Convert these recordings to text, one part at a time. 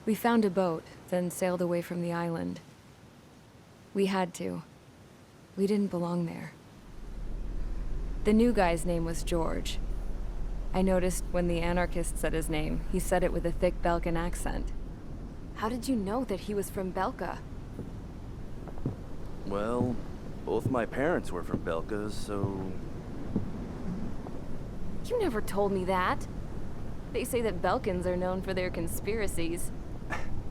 We found a boat, then sailed away from the island. We had to. We didn't belong there. The new guy's name was George. I noticed when the anarchist said his name, he said it with a thick Belkan accent. How did you know that he was from Belka? Well, both my parents were from Belka, so... You never told me that. They say that Belkans are known for their conspiracies.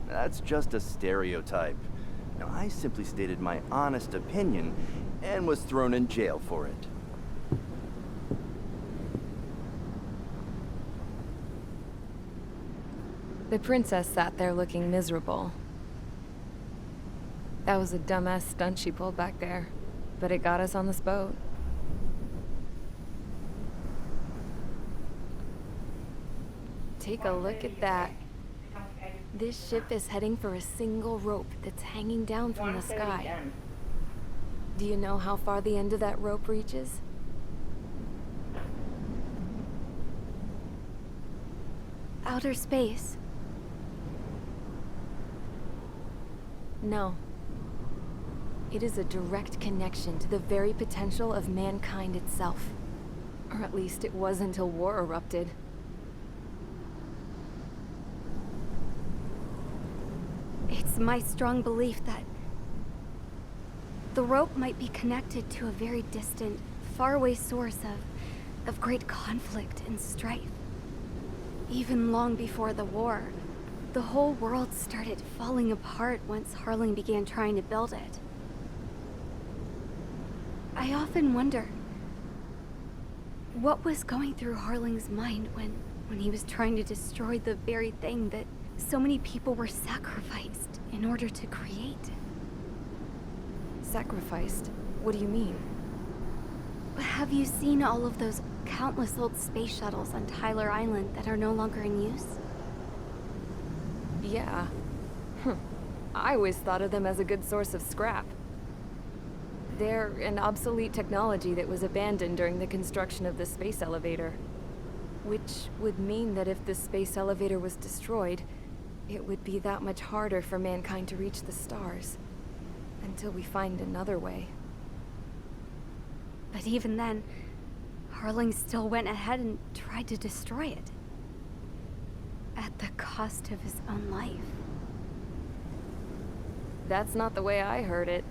That's just a stereotype. Now, I simply stated my honest opinion and was thrown in jail for it. The princess sat there looking miserable. That was a dumbass stunt she pulled back there, but it got us on this boat. Take a look at that. This ship is heading for a single rope that's hanging down from the sky. Do you know how far the end of that rope reaches? Outer space. No. It is a direct connection to the very potential of mankind itself. Or at least it was until war erupted. It's my strong belief that the rope might be connected to a very distant, faraway source of great conflict and strife. Even long before the war, the whole world started falling apart once Harling began trying to build it. I often wonder what was going through Harling's mind when he was trying to destroy the very thing that so many people were sacrificed in order to create. Sacrificed? What do you mean? Have you seen all of those countless old space shuttles on Tyler Island that are no longer in use? Yeah. I always thought of them as a good source of scrap. They're an obsolete technology that was abandoned during the construction of the space elevator. Which would mean that if the space elevator was destroyed, it would be that much harder for mankind to reach the stars. Until we find another way. But even then, Harling still went ahead and tried to destroy it. At the cost of his own life. That's not the way I heard it.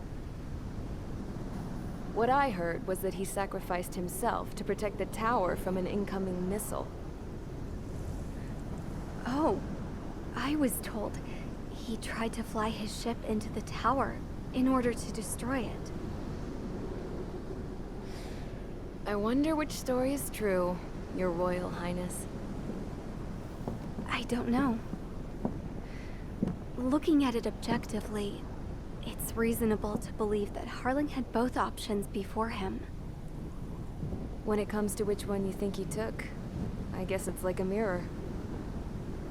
What I heard was that he sacrificed himself to protect the tower from an incoming missile. Oh, I was told he tried to fly his ship into the tower in order to destroy it. I wonder which story is true, Your Royal Highness. I don't know. Looking at it objectively, it's reasonable to believe that Harling had both options before him. When it comes to which one you think he took, I guess it's like a mirror.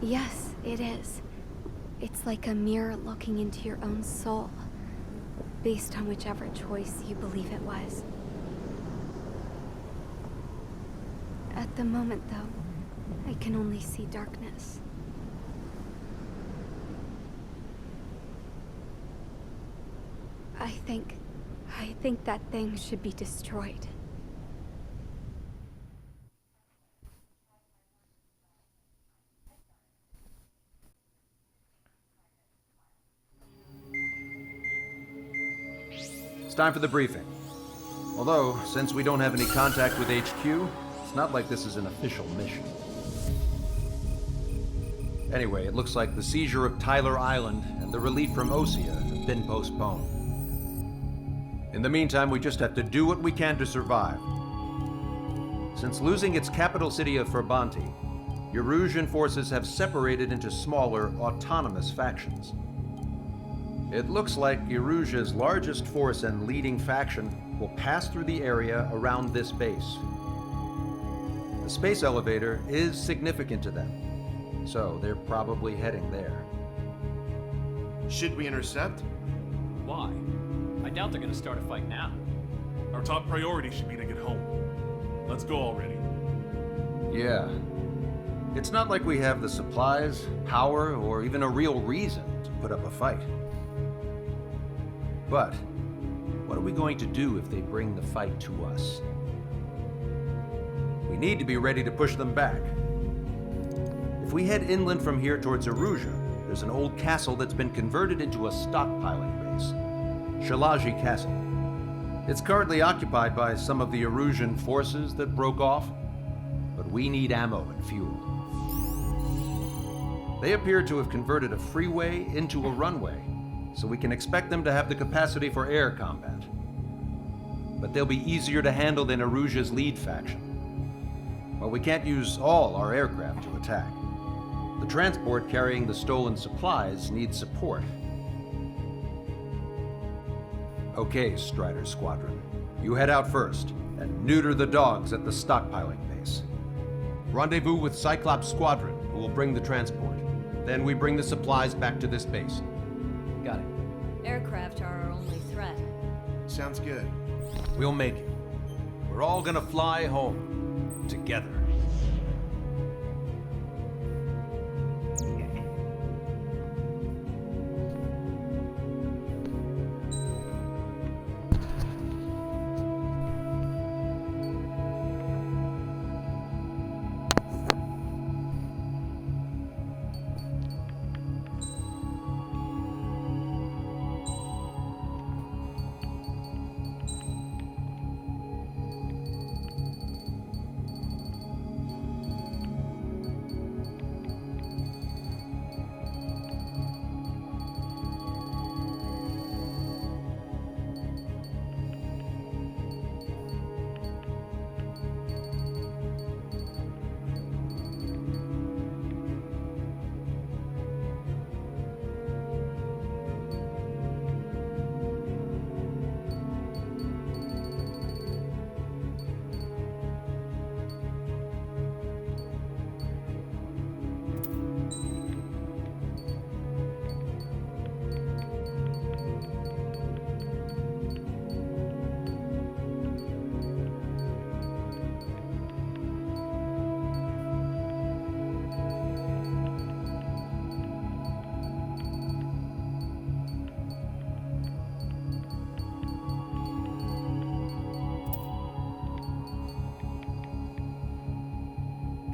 Yes, it is. It's like a mirror looking into your own soul, based on whichever choice you believe it was. At the moment, though, I can only see darkness. I think that thing should be destroyed. It's time for the briefing. Although, since we don't have any contact with HQ, it's not like this is an official mission. Anyway, it looks like the seizure of Tyler Island and the relief from Osea have been postponed. In the meantime, we just have to do what we can to survive. Since losing its capital city of Ferbanti, Erusian forces have separated into smaller, autonomous factions. It looks like Erusia's largest force and leading faction will pass through the area around this base. The space elevator is significant to them, so they're probably heading there. Should we intercept? Why? I doubt they're gonna start a fight now. Our top priority should be to get home. Let's go already. Yeah. It's not like we have the supplies, power, or even a real reason to put up a fight. But what are we going to do if they bring the fight to us? We need to be ready to push them back. If we head inland from here towards Aruja, there's an old castle that's been converted into a stockpiling base. Shalaji Castle. It's currently occupied by some of the Arusian forces that broke off, but we need ammo and fuel. They appear to have converted a freeway into a runway, so we can expect them to have the capacity for air combat. But they'll be easier to handle than Aruja's lead faction. While we can't use all our aircraft to attack, the transport carrying the stolen supplies needs support. Okay, Strider Squadron. You head out first and neuter the dogs at the stockpiling base. Rendezvous with Cyclops Squadron, who will bring the transport. Then we bring the supplies back to this base. Got it. Aircraft are our only threat. Sounds good. We'll make it. We're all gonna fly home together.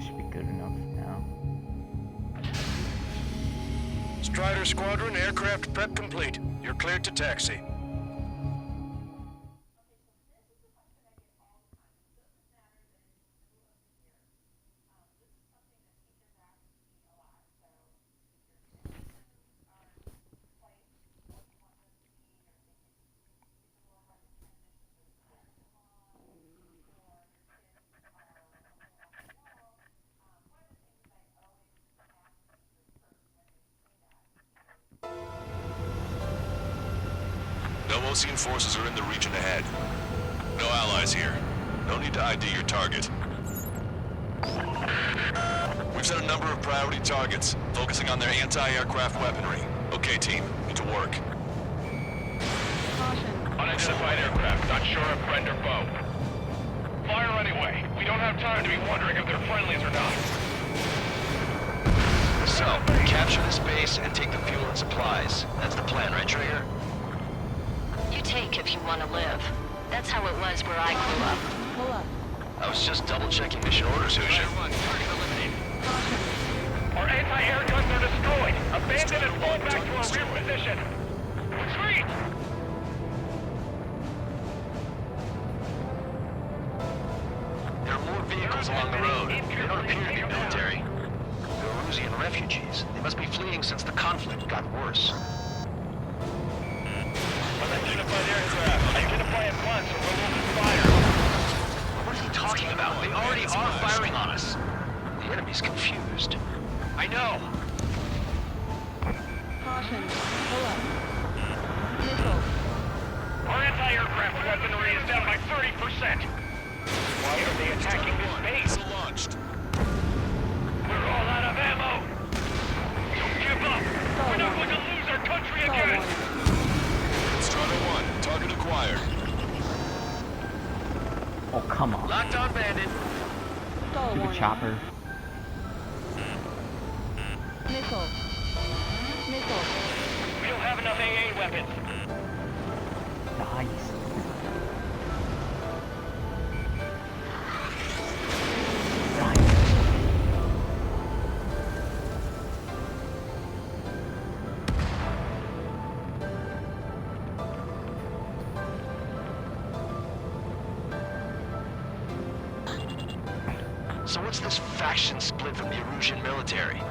Should be good enough now. Strider Squadron, aircraft prep complete. You're cleared to taxi. No Osean forces are in the region ahead. No allies here. No need to ID your target. We've set a number of priority targets, focusing on their anti-aircraft weaponry. Okay, team, get to work. Unidentified aircraft, not sure if friend or foe. Fire anyway. We don't have time to be wondering if they're friendlies or not. So, capture this base and take the fuel and supplies. That's the plan, right, Traeger? You take if you want to live. That's how it was where I grew up. Pull up. I was just double-checking mission orders, Hoosier. Our anti-air guns are destroyed. Abandon and fall back to our rear position. Retreat! There are more vehicles along the road. They don't appear to be military. They're Arusian refugees. They must be fleeing since the conflict got worse. Unidentified aircraft. Identify at once or we'll open fire. What are you talking about? They already are firing on us. The enemy's confused. I know. Caution. Pull up. Missile. Our anti-aircraft weaponry is down by 30%. Why are they attacking this base? Launched. We're all out of ammo. Don't give up. We're not going to lose our country again. Strider 1, target acquired. Oh, come on. Locked on bandit. Stupid chopper. Missile. Missile. We don't have enough AA weapons. Nice. So what's this faction split from the Erusian military?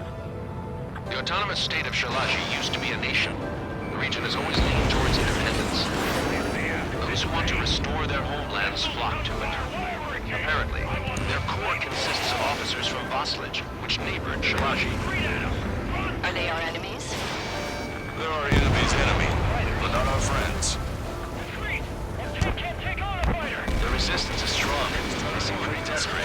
The autonomous state of Shalaji used to be a nation. The region has always leaned towards independence. Those who want to restore their homelands flock to it. Apparently, their core consists of officers from Vaslij, which neighbored Shalaji. Are they our enemies? They're our enemy's enemy, but not our friends. Retreat! Our team can't take on a fighter! The resistance is strong. They seem pretty desperate.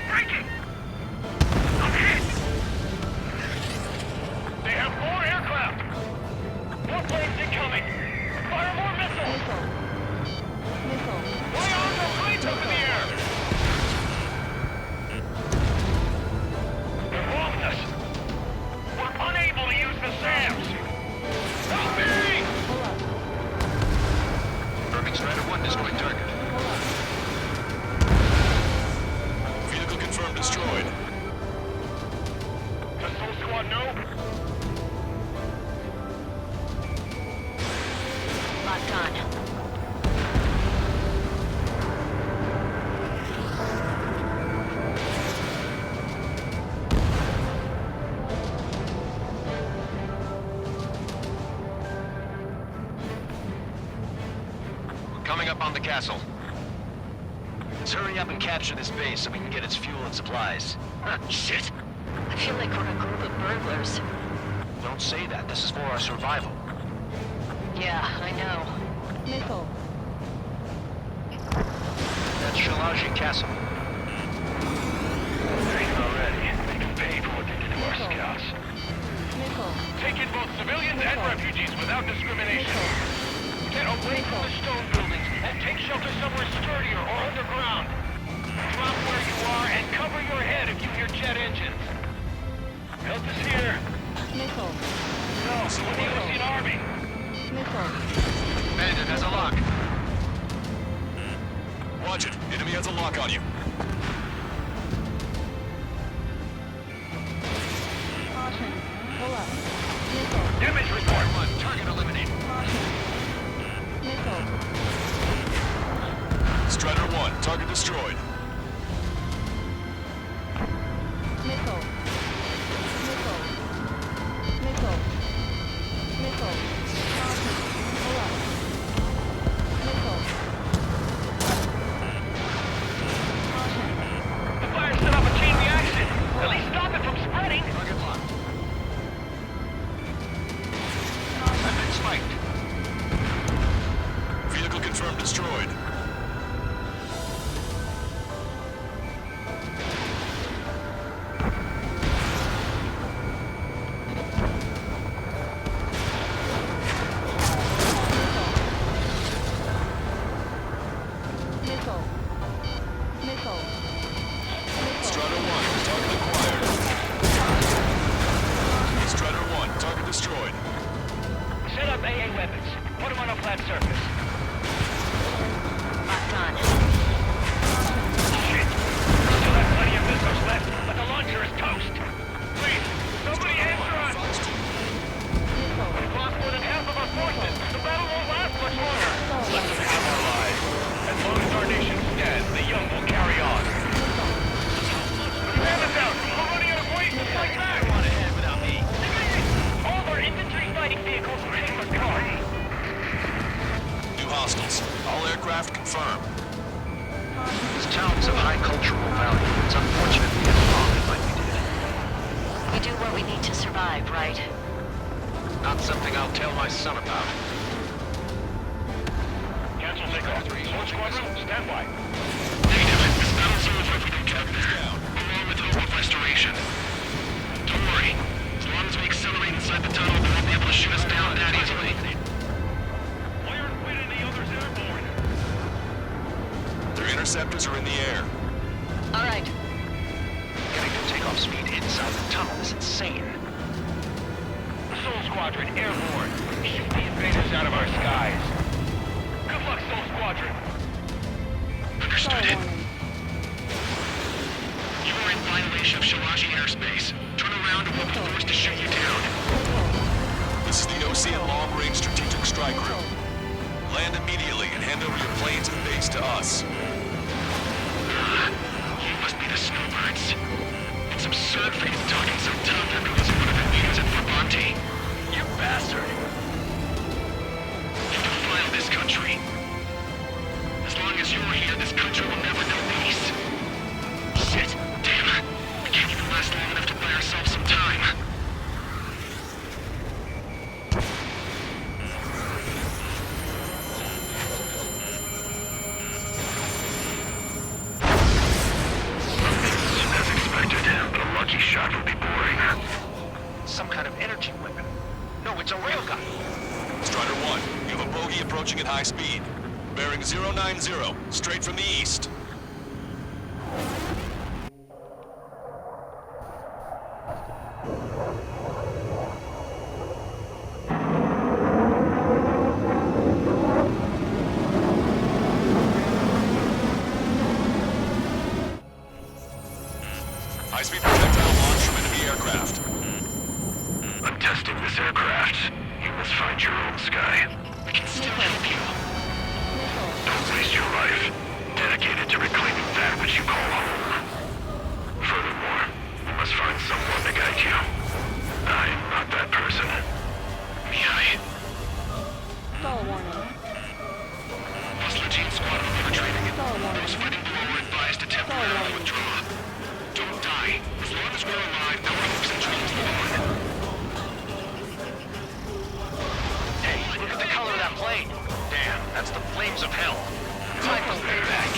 Breaking! I'm hit! They have more aircraft! More planes incoming! Fire more missiles! Missile. Why aren't more planes up in the air? They're blocking us! We're unable to use the SAMs! Help me! Irving Strider 1 destroyed target. Vehicle confirmed destroyed. The Soul Squad know? Locked on. Coming up on the castle. Let's hurry up and capture this base so we can get its fuel and supplies. Shit. I feel like we're a group of burglars. Don't say that. This is for our survival. Yeah, I know. Missile. That's Shalaji Castle. They're already. They can pay for what they did to our scouts. Missile. Take in both civilians and refugees without discrimination. Get away from the stone buildings and take shelter somewhere sturdier or underground. Drop where you are and cover your head if you hear jet engines. Help is here. Missile. No, we need to see an army. Missile. Bandit has a lock. Watch it. Enemy has a lock on you. Caution. Pull up. Missile. Damage report. Target eliminated. Missile. Strider 1, target destroyed. Missile. Missile. Missile. Missile. Caution. Pull up. Missile. Caution. The fire set off a chain reaction. At least stop it from spreading. Target locked. Caution. I've been spiked. Vehicle confirmed destroyed. Missile. Missile. Strider 1, target acquired. Strider 1, target destroyed. Set up AA weapons. Put them on a flat surface. Locked on. Shit. We still have plenty of missiles left, but the launcher is toast. Please, somebody answer us. We've lost more than half of our forces. The battle won't last much longer. Let them have our lives. As long as our nation stands, the young will carry on. The SAM is out. We're running out of ways to fight back. On ahead without me. All of our infantry fighting vehicles are in the car. New hostiles. All aircraft confirmed. This town is of high cultural value. It's unfortunate we get along like we did. We do what we need to survive, right? Not something I'll tell my son about. Cancel takeoff. One squadron, stand by. Negative. This battle zone is ready to cap this down, along with hope of restoration. Don't worry. As long as we accelerate inside the tunnel, they won't be able to shoot us down that easily. Why aren't Quinn and the others airborne? Their interceptors are in the air. All right. Getting to takeoff speed inside the tunnel is insane. Soul Squadron, airborne. Shoot the invaders out of our skies. Good luck, Soul Squadron. Understood it. You are in violation of Shalashi airspace. Turn around or we'll be forced to shoot you down. This is the OCN Long Range Strategic Strike Group. Land immediately and hand over your planes and base to us. You must be the snowbirds. It's absurd for you talking so tough after losing one of the mutants at Brabante. You bastard! You defile this country. As long as you're here, this country will never know peace. Shit, damn. We can't even last long enough to buy ourselves some time. As expected, but a lucky shot would be boring. Some kind of energy weapon. No, it's a railgun. Strider 1, you have a bogey approaching at high speed. Bearing 090, straight from the east. High-speed projectile launch from enemy aircraft. I'm testing this aircraft. You must find your own sky. We can still help you. Don't waste your life. Dedicated to reclaiming that which you call home. Furthermore, you must find someone to guide you. I am not that person. Mihai. Platoon squad infiltrating it. Those fighting below are advised to temporarily withdraw. Don't die. As long as we're alive, our hopes and dreams live on. Hey, look at the color of that plane. Damn, that's the flames of hell. Time for payback.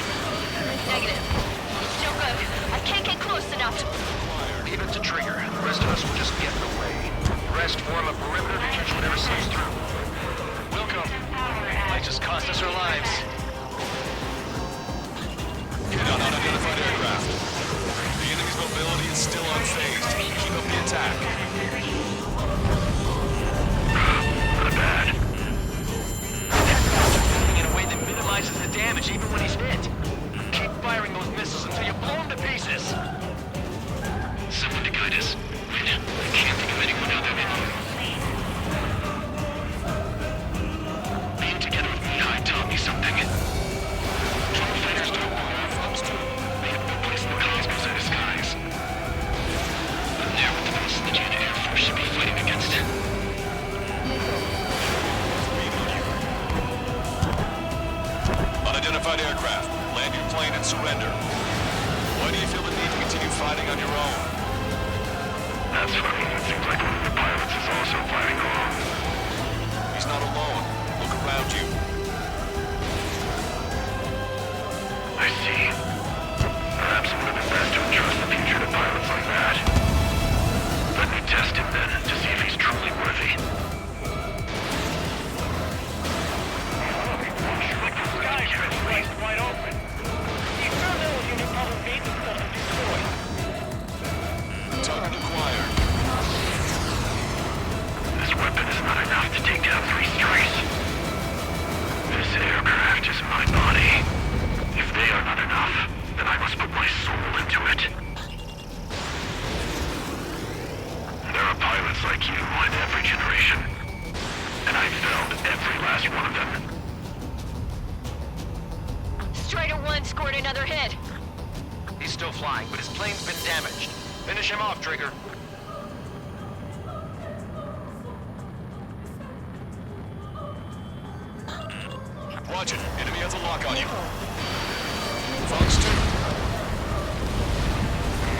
Negative. Still good. I can't get close enough. Leave it to Trigger. The rest of us will just get in the way. The rest form a perimeter to catch whatever slips through. Welcome. Might just cost us our lives. Hit on unidentified aircraft. The enemy's mobility is still unfazed. Keep up the attack. Not bad. Moving in a way that minimizes the damage even when he's hit. Keep firing those missiles until you blow them to pieces. Someone to guide us. Wait, I can't think of anyone other than you. Being together with Mihai taught me something. Drone fighters don't move. They have no place in the cosmos or the skies. I'm there with the forces the Jedi Air Force should be fighting against. Unidentified aircraft. Land your plane and surrender. Why do you feel the need to continue fighting on your own? That's funny. It seems like one of the pilots is also fighting alone. He's not alone. Look around you. I see. Perhaps it would have been best to entrust the future to pilots like that. Let me test him then, to see if he's truly worthy. Sky's been sliced wide open. The experimental unit probably made themselves a new toy. Target acquired. This weapon is not enough to take down 3 strays. This aircraft is my body. If they are not enough, then I must put my soul into it. There are pilots like you in every generation. And I've felled every last one of them. Strider 1 scored another hit. He's still flying, but his plane's been damaged. Finish him off, Trigger. Watch it. Enemy has a lock on you. Fox 2.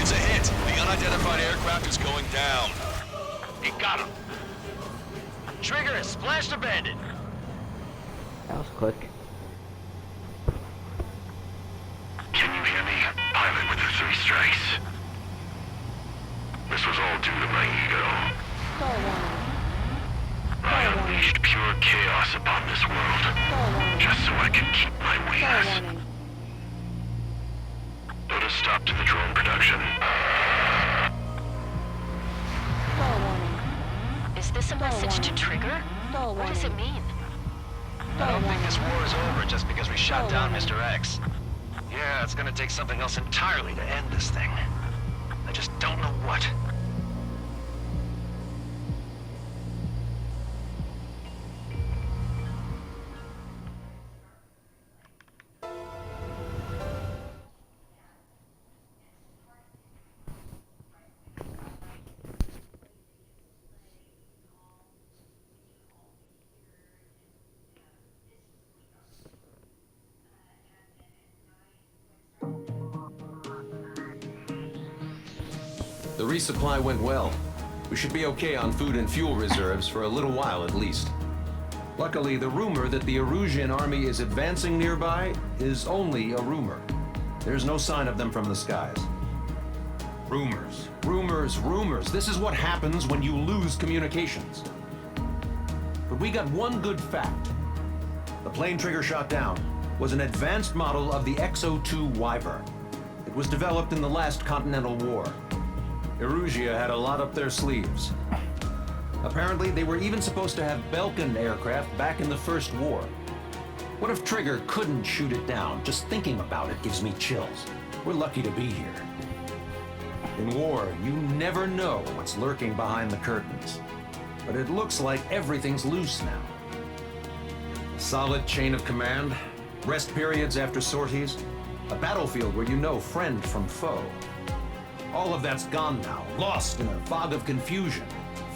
It's a hit. The unidentified aircraft is going down. He got him. Trigger has splashed a bandit. That was quick. Can you hear me? Pilot with the 3 strikes. This was all due to my ego. I unleashed pure chaos upon this world, just so I could keep my wings. But a stop to the drone production. Is this a message to Trigger? What does it mean? I don't think this war is over just because we shot down Mr. X. Yeah, it's gonna take something else entirely to end this thing. I just don't know what. The resupply went well. We should be okay on food and fuel reserves for a little while at least. Luckily, the rumor that the Erusian army is advancing nearby is only a rumor. There's no sign of them from the skies. Rumors, rumors, rumors. This is what happens when you lose communications. But we got one good fact. The plane Trigger shot down was an advanced model of the X-02 Wyvern. It was developed in the last Continental War. Erusia had a lot up their sleeves. Apparently, they were even supposed to have Belkin aircraft back in the First War. What if Trigger couldn't shoot it down? Just thinking about it gives me chills. We're lucky to be here. In war, you never know what's lurking behind the curtains. But it looks like everything's loose now. A solid chain of command, rest periods after sorties, a battlefield where you know friend from foe. All of that's gone now, lost in a fog of confusion.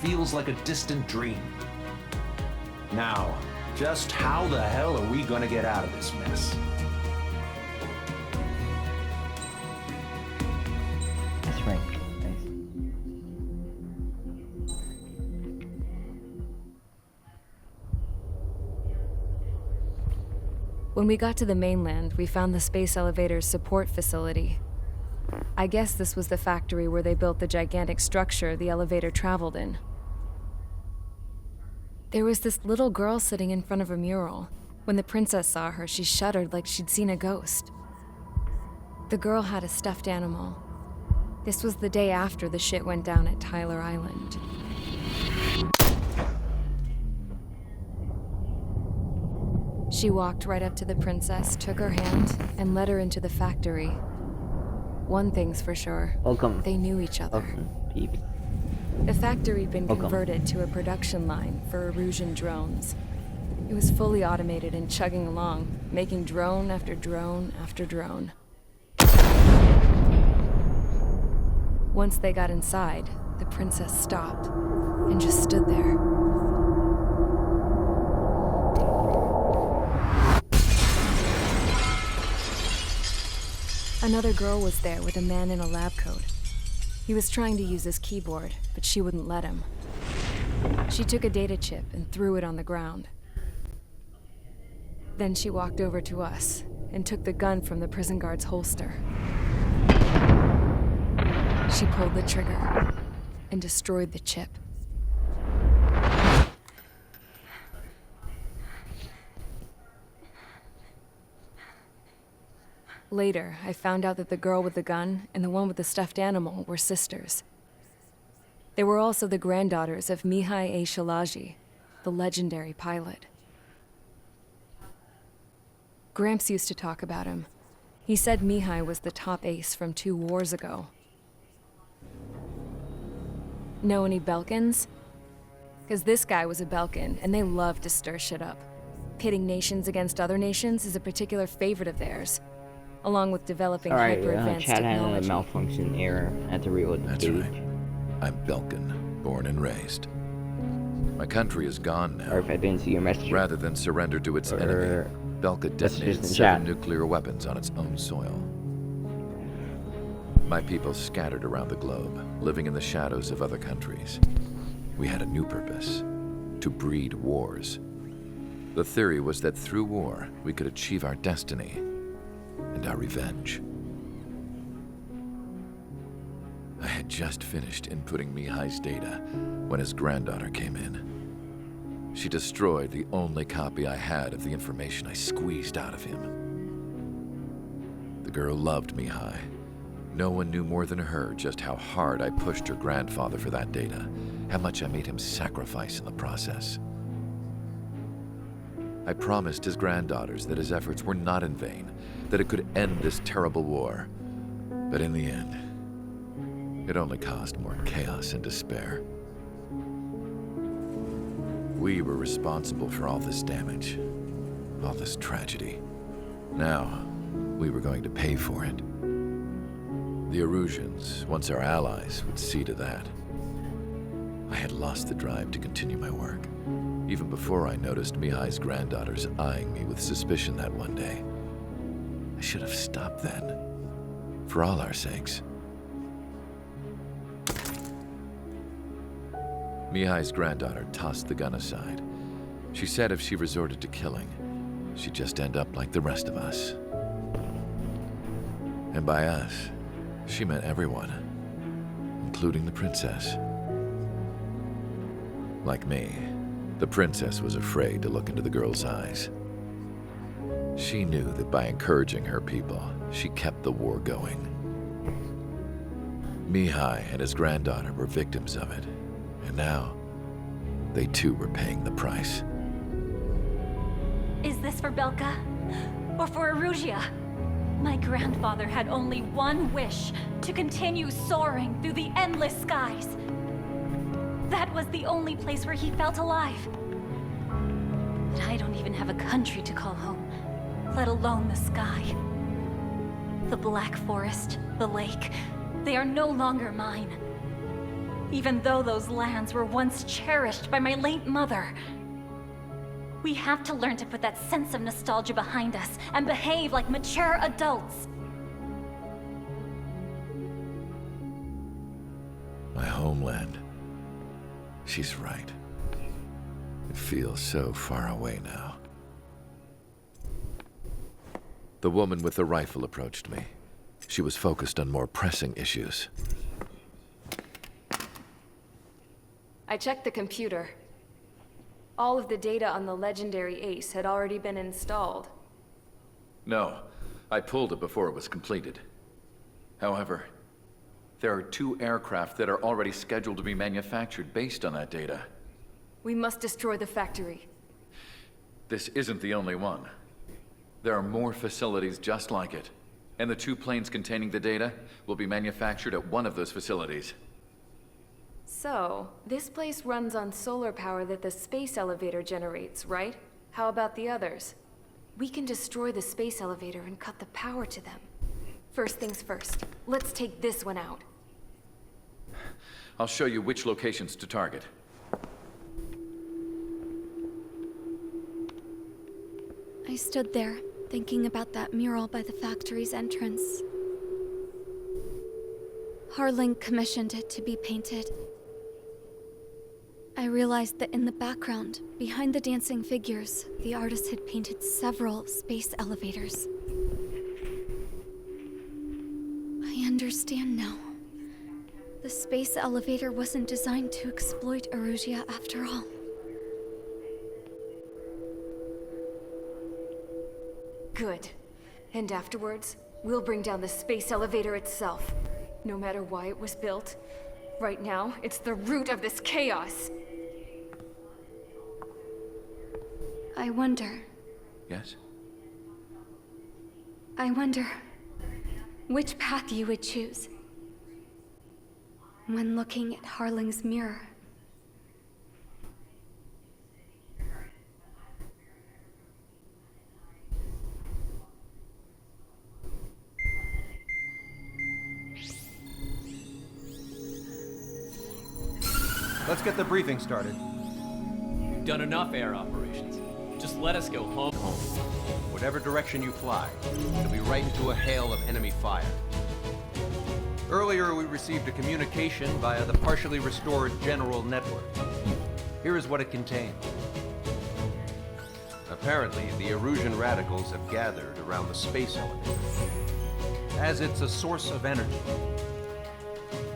Feels like a distant dream. Now, just how the hell are we gonna get out of this mess? That's right. Nice. When we got to the mainland, we found the space elevator's support facility. I guess this was the factory where they built the gigantic structure the elevator traveled in. There was this little girl sitting in front of a mural. When the princess saw her, she shuddered like she'd seen a ghost. The girl had a stuffed animal. This was the day after the shit went down at Tyler Island. She walked right up to the princess, took her hand, and led her into the factory. One thing's for sure. Welcome. They knew each other. Welcome, peeps. The factory had been Welcome. converted to a production line for Erusian drones. It was fully automated and chugging along, making drone after drone after drone. Once they got inside, the princess stopped and just stood there. Another girl was there with a man in a lab coat. He was trying to use his keyboard, but she wouldn't let him. She took a data chip and threw it on the ground. Then she walked over to us and took the gun from the prison guard's holster. She pulled the trigger and destroyed the chip. Later, I found out that the girl with the gun and the one with the stuffed animal were sisters. They were also the granddaughters of Mihai A. Shalaji, the legendary pilot. Gramps used to talk about him. He said Mihai was the top ace from 2 wars ago. Know any Belkins? Because this guy was a Belkin, and they love to stir shit up. Pitting nations against other nations is a particular favorite of theirs, along with developing Alright, hyper-advanced chat had a technology. malfunction error at the reload That's page. right. I'm Belkin, born and raised. My country is gone now. Or if I didn't see your message. Rather than surrender to its enemy, Belka detonated in 7 chat. nuclear weapons on its own soil. My people scattered around the globe, living in the shadows of other countries. We had a new purpose: to breed wars. The theory was that through war, we could achieve our destiny and our revenge. I had just finished inputting Mihai's data when his granddaughter came in. She destroyed the only copy I had of the information I squeezed out of him. The girl loved Mihai, No one knew more than her just how hard I pushed her grandfather for that data, how much I made him sacrifice in the process. I promised his granddaughters that his efforts were not in vain, that it could end this terrible war. But in the end, it only caused more chaos and despair. We were responsible for all this damage, all this tragedy. Now, we were going to pay for it. The Erusians, once our allies, would see to that. I had lost the drive to continue my work, even before I noticed Mihai's granddaughters eyeing me with suspicion that one day. I should have stopped then, for all our sakes. Mihai's granddaughter tossed the gun aside. She said if she resorted to killing, she'd just end up like the rest of us. And by us, she meant everyone, including the princess. Like me, the princess was afraid to look into the girl's eyes. She knew that by encouraging her people, she kept the war going. Mihai and his granddaughter were victims of it, and now they too were paying the price. Is this for Belka? Or for Erusea? My grandfather had only one wish, to continue soaring through the endless skies. That was the only place where he felt alive. But I don't even have a country to call home, let alone the sky. The Black Forest, the lake, they are no longer mine. Even though those lands were once cherished by my late mother. We have to learn to put that sense of nostalgia behind us and behave like mature adults. My homeland. She's right. It feels so far away now. The woman with the rifle approached me. She was focused on more pressing issues. I checked the computer. All of the data on the legendary Ace had already been installed. No, I pulled it before it was completed. However, there are 2 aircraft that are already scheduled to be manufactured based on that data. We must destroy the factory. This isn't the only one. There are more facilities just like it, and the 2 planes containing the data will be manufactured at one of those facilities. So, this place runs on solar power that the space elevator generates, right? How about the others? We can destroy the space elevator and cut the power to them. First things first, let's take this one out. I'll show you which locations to target. I stood there, thinking about that mural by the factory's entrance. Harling commissioned it to be painted. I realized that in the background, behind the dancing figures, the artist had painted several space elevators. I understand now. The space elevator wasn't designed to exploit Erusea after all. Good. And afterwards, we'll bring down the space elevator itself. No matter why it was built, right now, it's the root of this chaos. I wonder. Yes? I wonder which path you would choose when looking at Harling's mirror. Let's get the briefing started. You've done enough air operations. Just let us go home. Whatever direction you fly, it'll be right into a hail of enemy fire. Earlier, we received a communication via the partially restored general network. Here is what it contained. Apparently, the Erusian radicals have gathered around the space elevator, as it's a source of energy.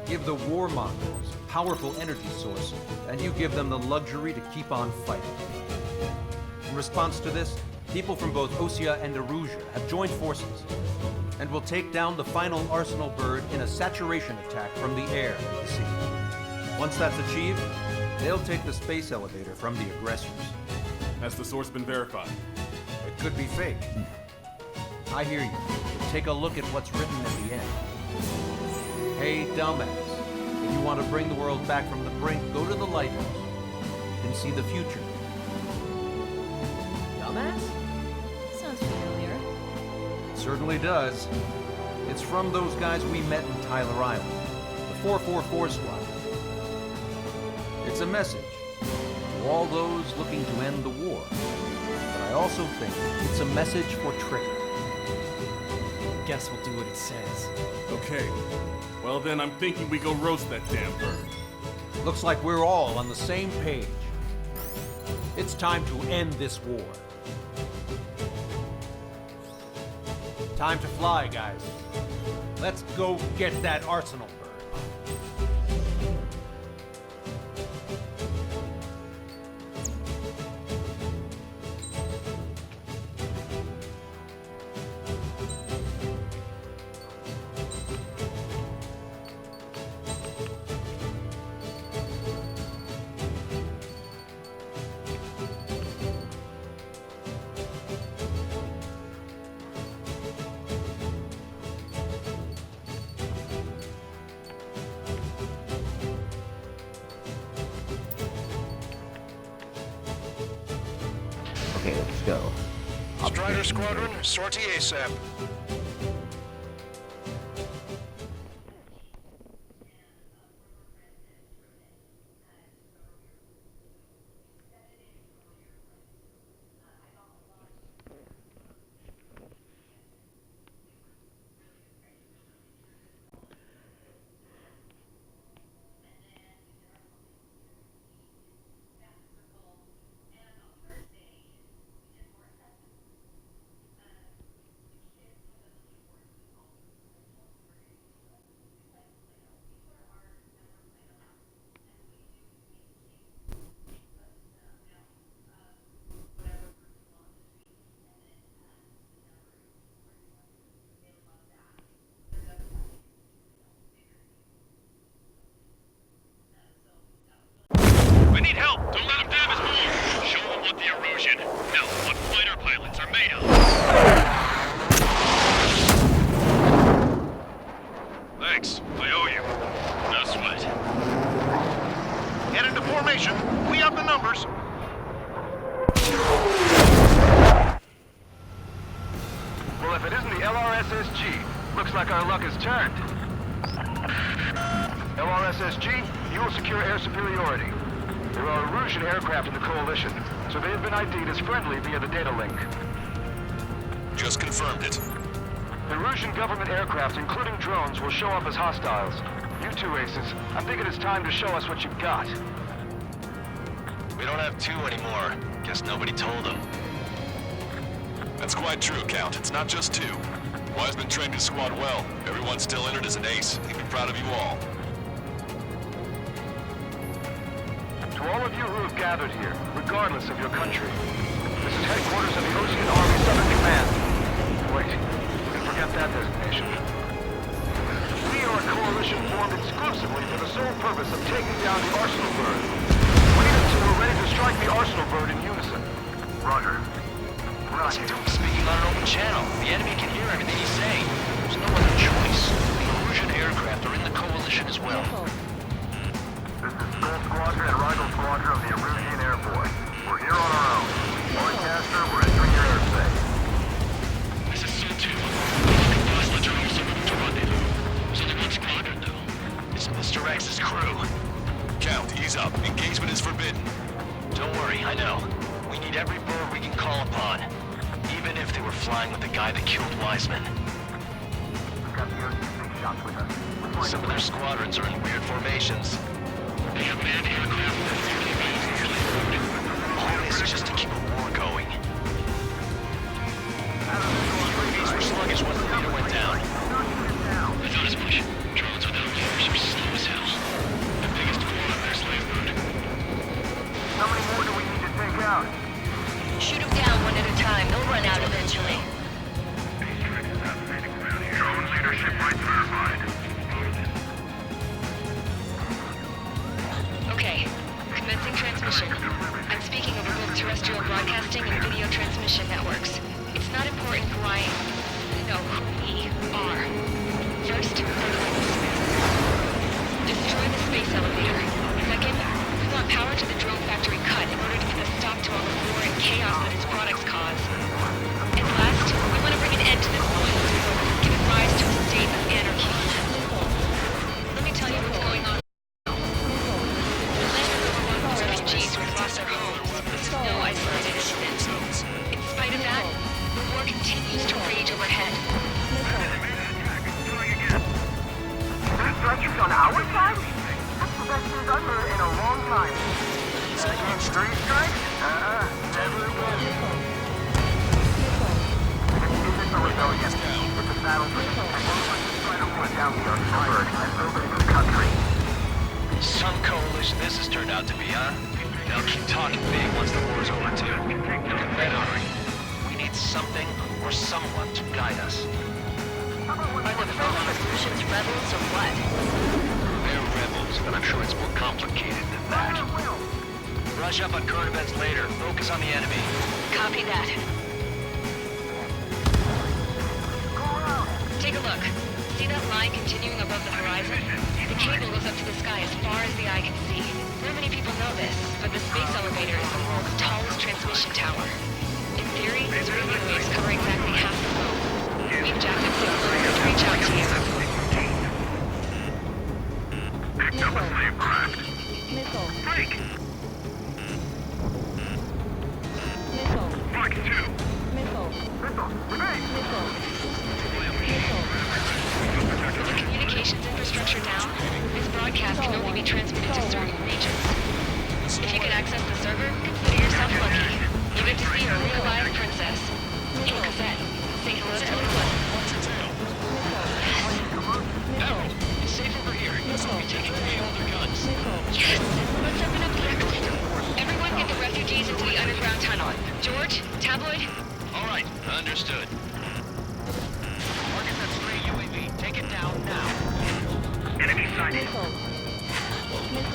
Give the warmongers a powerful energy source, and you give them the luxury to keep on fighting. In response to this, people from both Osea and Erusea have joined forces. and will take down the final Arsenal bird in a saturation attack from the air to the sea. Once that's achieved, they'll take the space elevator from the aggressors. Has the source been verified? It could be fake. I hear you. Take a look at what's written at the end. Hey, dumbass. If you want to bring the world back from the brink, go to the lighthouse. You can see the future. Dumbass? Sounds familiar. It certainly does. It's from those guys we met in Tyler Island, the 444 Squad. It's a message to all those looking to end the war. But I also think it's a message for Trigger. Guess we'll do what it says. Okay. Well then, I'm thinking we go roast that damn bird. Looks like we're all on the same page. It's time to end this war. Time to fly, guys. Let's go get that Arsenal bird. Okay, let's go. Strider Squadron, sortie ASAP. I need help! Don't let him dam his ball! Show him what the erosion, no, what fighter pilots are made of! Thanks, I owe you. No sweat. Get into formation. We have the numbers. Well, if it isn't the LRSSG, looks like our luck has turned. LRSSG, you will secure air superiority. There are Erusian aircraft in the Coalition, so they have been ID'd as friendly via the data link. Just confirmed it. The Erusian government aircraft, including drones, will show up as hostiles. You two aces, I'm thinking it's time to show us what you've got. We don't have two anymore. Guess nobody told them. That's quite true, Count. It's not just two. Wiseman trained his squad well. Everyone's still in it as an ace. He'd be proud of you all. To all of you who have gathered here, regardless of your country, this is headquarters of the Ocean Army Southern Command. Wait, you can forget that designation. We are a coalition formed exclusively for the sole purpose of taking down the Arsenal bird. Wait until we're ready to strike the Arsenal bird in unison. Roger. What's he doing speaking on an open channel? The enemy can hear everything he's saying. There's no other choice. The Erusian aircraft are in the Coalition as well. This is Skull Squadron and Rigel Squadron of the Erusian Air Force. We're here on our own. Lancaster, we're entering your airspace. This is Sul-2. Boss let your also move to rendezvous. There's only one squadron, though. It's Mr. X's crew. Count, ease up. Engagement is forbidden. Don't worry, I know. We need every bird we can call upon. Even if they were flying with the guy that killed Wiseman. We've got the OC-6 shots with us. Some of their squadrons are in weird formations. They have manned aircraft that nearly All this is just to keep a war going. UAVs were sluggish once the leader went down. I thought as much. Drones without leaders are slow as hell. The biggest war on their slave route. How many more do we need to take out? Shoot them down one at a time. They'll run out eventually. These trains are not fading around here. Okay, commencing transmission. I'm speaking over both terrestrial broadcasting and video transmission networks. It's not important who I... no, who we are. First, destroy the space elevator. Second, we want power to the drone factory cut in order to put a stop to all the war and chaos that its products cause. And last, we want to bring an end to this noise before this has given rise to a state of anarchy. Let me tell you what's going on. Refugees who have lost their homes. This is no isolated incident. In spite of that, the war continues to rage overhead. Research on our side? That's the best news I've heard in a long time. Again, three strikes? Never again. This isn't a rebellion. It's a battle for the people. Let's try to put down the Arsenal and build a new country. Some coalition this has turned out to be, huh? They'll keep talking big once the war's over, too. Look at Red Army. We need something or someone to guide us. Are the First Revolution's rebels or what? They're rebels, but I'm sure it's more complicated than that. Brush up on current events later. Focus on the enemy. Copy that. Take a look. See that line continuing above the horizon? The cable goes up to the sky as far as the eye can see. Not many people know this, but the space elevator is the world's tallest transmission tower. In theory, its radio waves cover exactly half the globe. We've jacked up signals to reach out to you. Picked up a slave craft. Break! Flight 2. Missile. Remain! With the communications infrastructure down, this broadcast can only be transmitted to certain regions. If you can access the server, consider yourself lucky. You get to see a real live princess. Hey, Cosette, say hello to everyone. Harold, it's safe over here. So we take away all their guns. Yes! Let's open up the exit. Everyone get the refugees into the underground tunnel. George, Tabloid? All right, understood. Target that stray UAV. Take it down now. Enemy sighted. We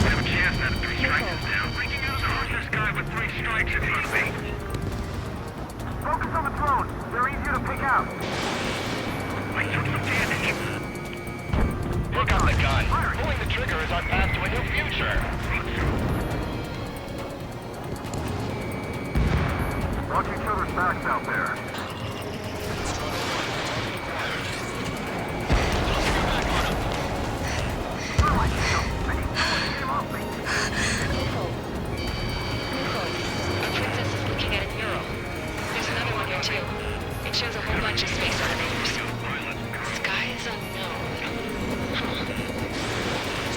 have a chance now to 3 strikes is down. We can crush this guy with 3 strikes if need be. Focus on the drones. They're easier to pick out. I took some damage. Look out the gun. Pulling the trigger is our path to a new future. Watch each other's backs out there. A princess is looking at a mural. There's another one here too. It shows a whole bunch of space elevators. Skies unknown. Huh.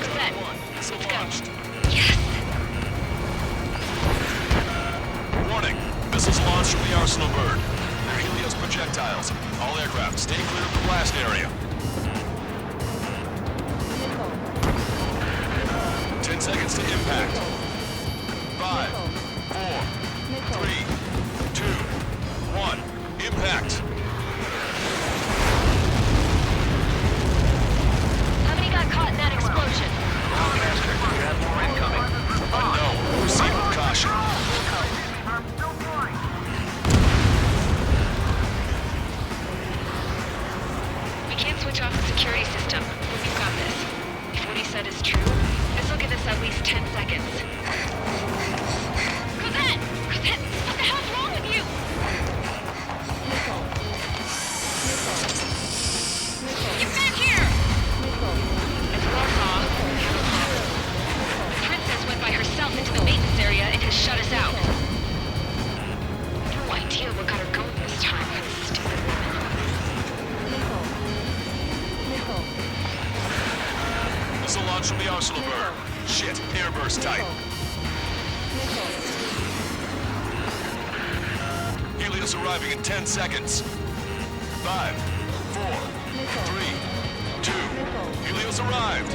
Cosette, let's go. Yes! Warning. Missiles launched from the Arsenal bird. They're Helios projectiles. All aircraft, stay clear of the blast area. 10 seconds to impact. 5, 4, 3, 2, 1. Impact. How many got caught in that explosion? Broadcaster, we have more incoming. Unknown. Proceed with caution. I'm still blind. We can't switch off the security system, but we've got this. If what he said is true, this will give us at least 10 seconds. Cosette! Cosette! What the hell's wrong with you? Get back here! As you all saw, the princess went by herself into the maintenance area and has shut us out. No idea what got her going this time. Stupid woman. Missile launch from the Arsenal bird. Shit, airburst type. Helios arriving in 10 seconds. 5, 4, 3, 2. Helios arrived.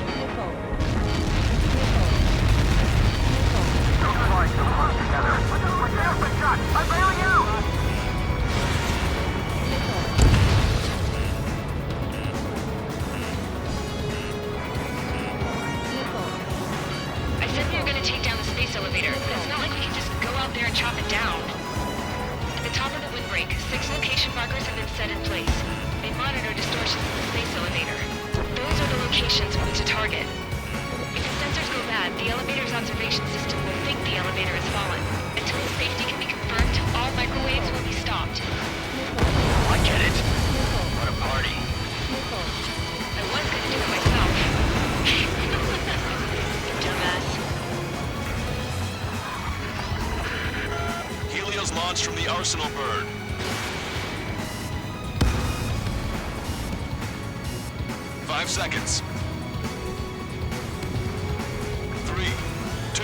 Don't fly so close together. Look out, the shot! I'm bailing out! The elevator's observation system will think the elevator has fallen. Until its safety can be confirmed, all microwaves will be stopped. I get it. What a party. I was gonna do it myself. Dumbass. Helios launched from the Arsenal bird. Five seconds. 3, 2,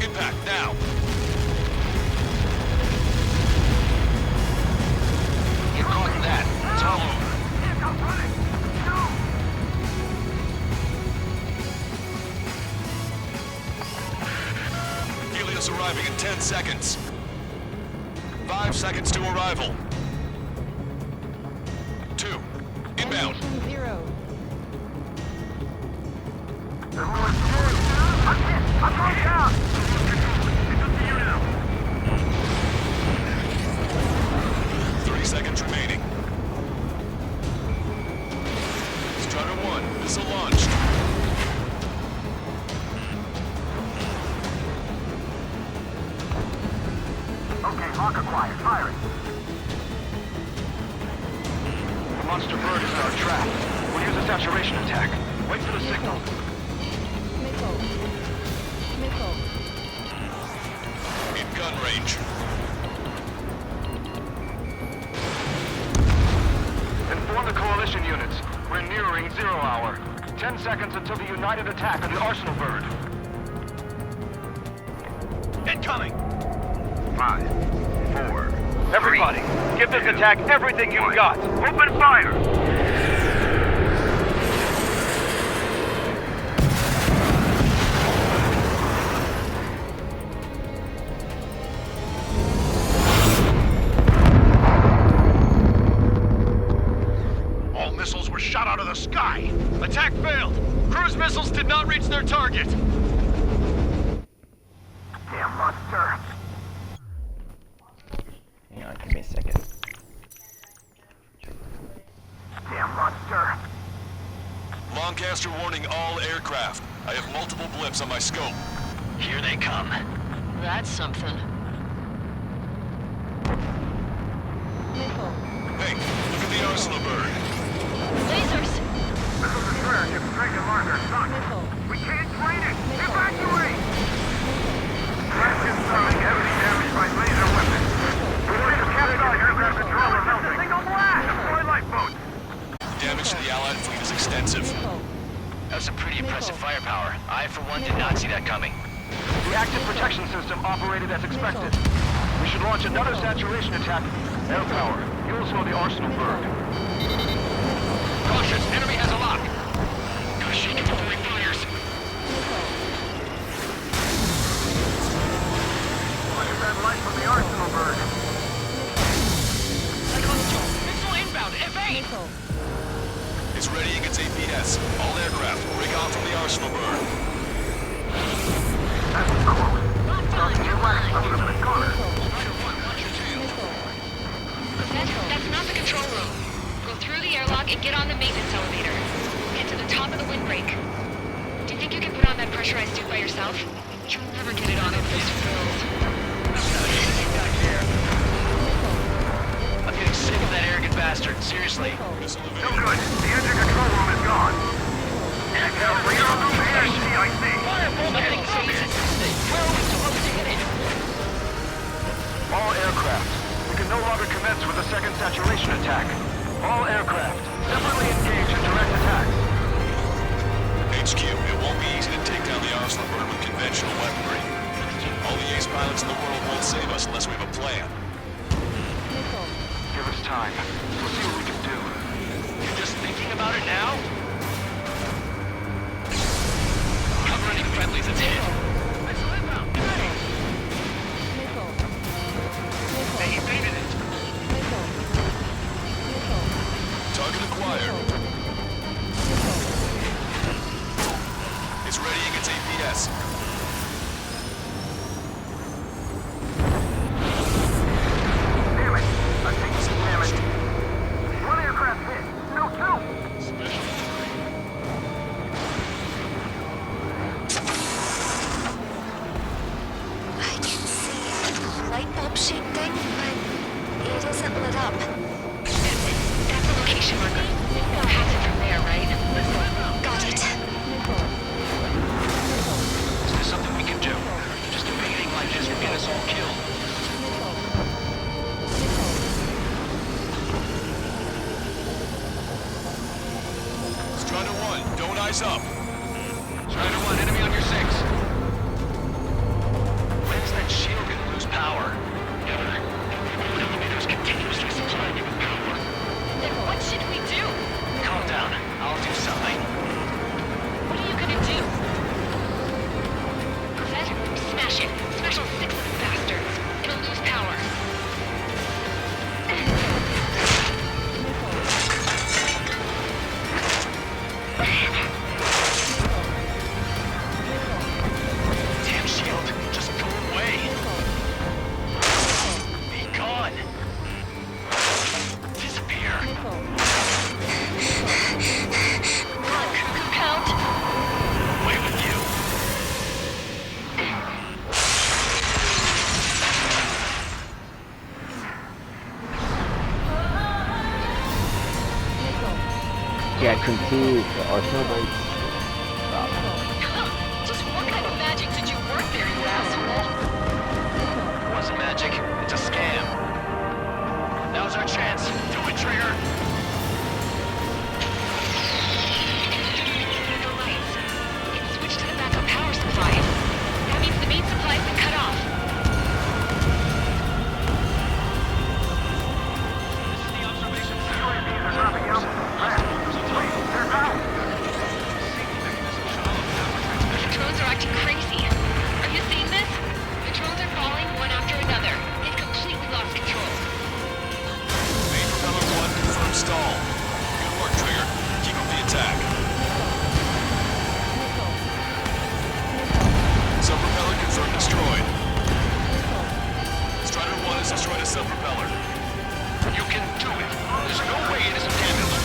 impact now. You caught that. It's all over. Helios arriving in 10 seconds. 5 seconds to arrival. 2, inbound. 30 seconds remaining. Strider 1, missile launched. Okay, lock acquired. Firing. The monster bird is in our trap. We'll use a saturation attack. Wait for the signal. In gun range. Inform the coalition units. We're nearing 0 hour. 10 seconds until the united attack of the Arsenal bird. Incoming! 5, 4. Everybody, give this attack everything you've got. Open fire! All missiles were shot out of the sky. Attack failed. Cruise missiles did not reach their target. Damn monster. Hang on, give me a second. Damn monster. Lancaster warning all aircraft. I have multiple blips on my scope. Here they come. That's something. Hey, look at the Arsenal bird. Lasers! Missile destroyer gets straight to marker. Sunk. We can't train it. Evacuate! Crash inside. Heavily damaged by laser weapons. We need to capsize aircraft controller melting. Single blast! Deploy lifeboats. Damage to the Allied fleet is extensive. That's some pretty impressive firepower. I, for one, did not see that coming. The active protection system operated as expected. We should launch another saturation attack. Air power. You'll slow the Arsenal bird. Cautious, enemy has a lock. Gotta shake it before he fires. Look at that light from the Arsenal bird. Missile inbound, evade! It's readying its APS. All aircraft, break off from the Arsenal bird. That's close. You're right. Up to the corner. That's not the control room. Go through the airlock and get on the maintenance elevator. Get to the top of the windbreak. Do you think you can put on that pressurized suit by yourself? You'll never get it on at first fills. I'm getting sick of that arrogant bastard, seriously. No good. The engine control room is gone. Careful, you're on the AIC. Where are we supposed to hit it? All aircraft. We can no longer commence with a second saturation attack. All aircraft, separately engage in direct attacks. HQ, it won't be easy to take down the Arsenal bird with conventional weaponry. All the ace pilots in the world won't save us unless we have a plan. Give us time. We'll see what we can do. You're just thinking about it now? Cover any friendlies, it's hit. Missile inbound, get ready! They evaded it. Target acquired. It's readying its APS. Damn it. I think this is damaged. One aircraft hit. No, two. marker. Pass it from there, right? Got it. Is there something we can do? Just doing anything like this will get us all killed. Strider 1, don't ice up. Strider 1, enemy on your 6. When's that shield gonna lose power? Never. The elevator's continuously supplying you with power. Then what should we do? Calm down. I'll do something. What are you gonna do? Set? Smash it. Smash all 6 of the bastards. It'll lose power. Damn shield. Just go away. Be gone. Disappear. Come on, Cuckoo Count. Away with you. Yeah, continue or something. Just what kind of magic did you work there, you asshole? It wasn't magic. It's a scam. Now's our chance. Do it, Trigger. The lights. It's switched to the backup power supply. That means the main supply's been cut off. The drones are acting crazy. Are you seeing this? The drones are falling one after another. They've completely lost control. Main propeller 1 confirmed stall. Good work, Trigger. Keep up the attack. Sub-propeller confirmed destroyed. Strider 1 has destroyed a sub-propeller. You can do it. There's no way it isn't damaged.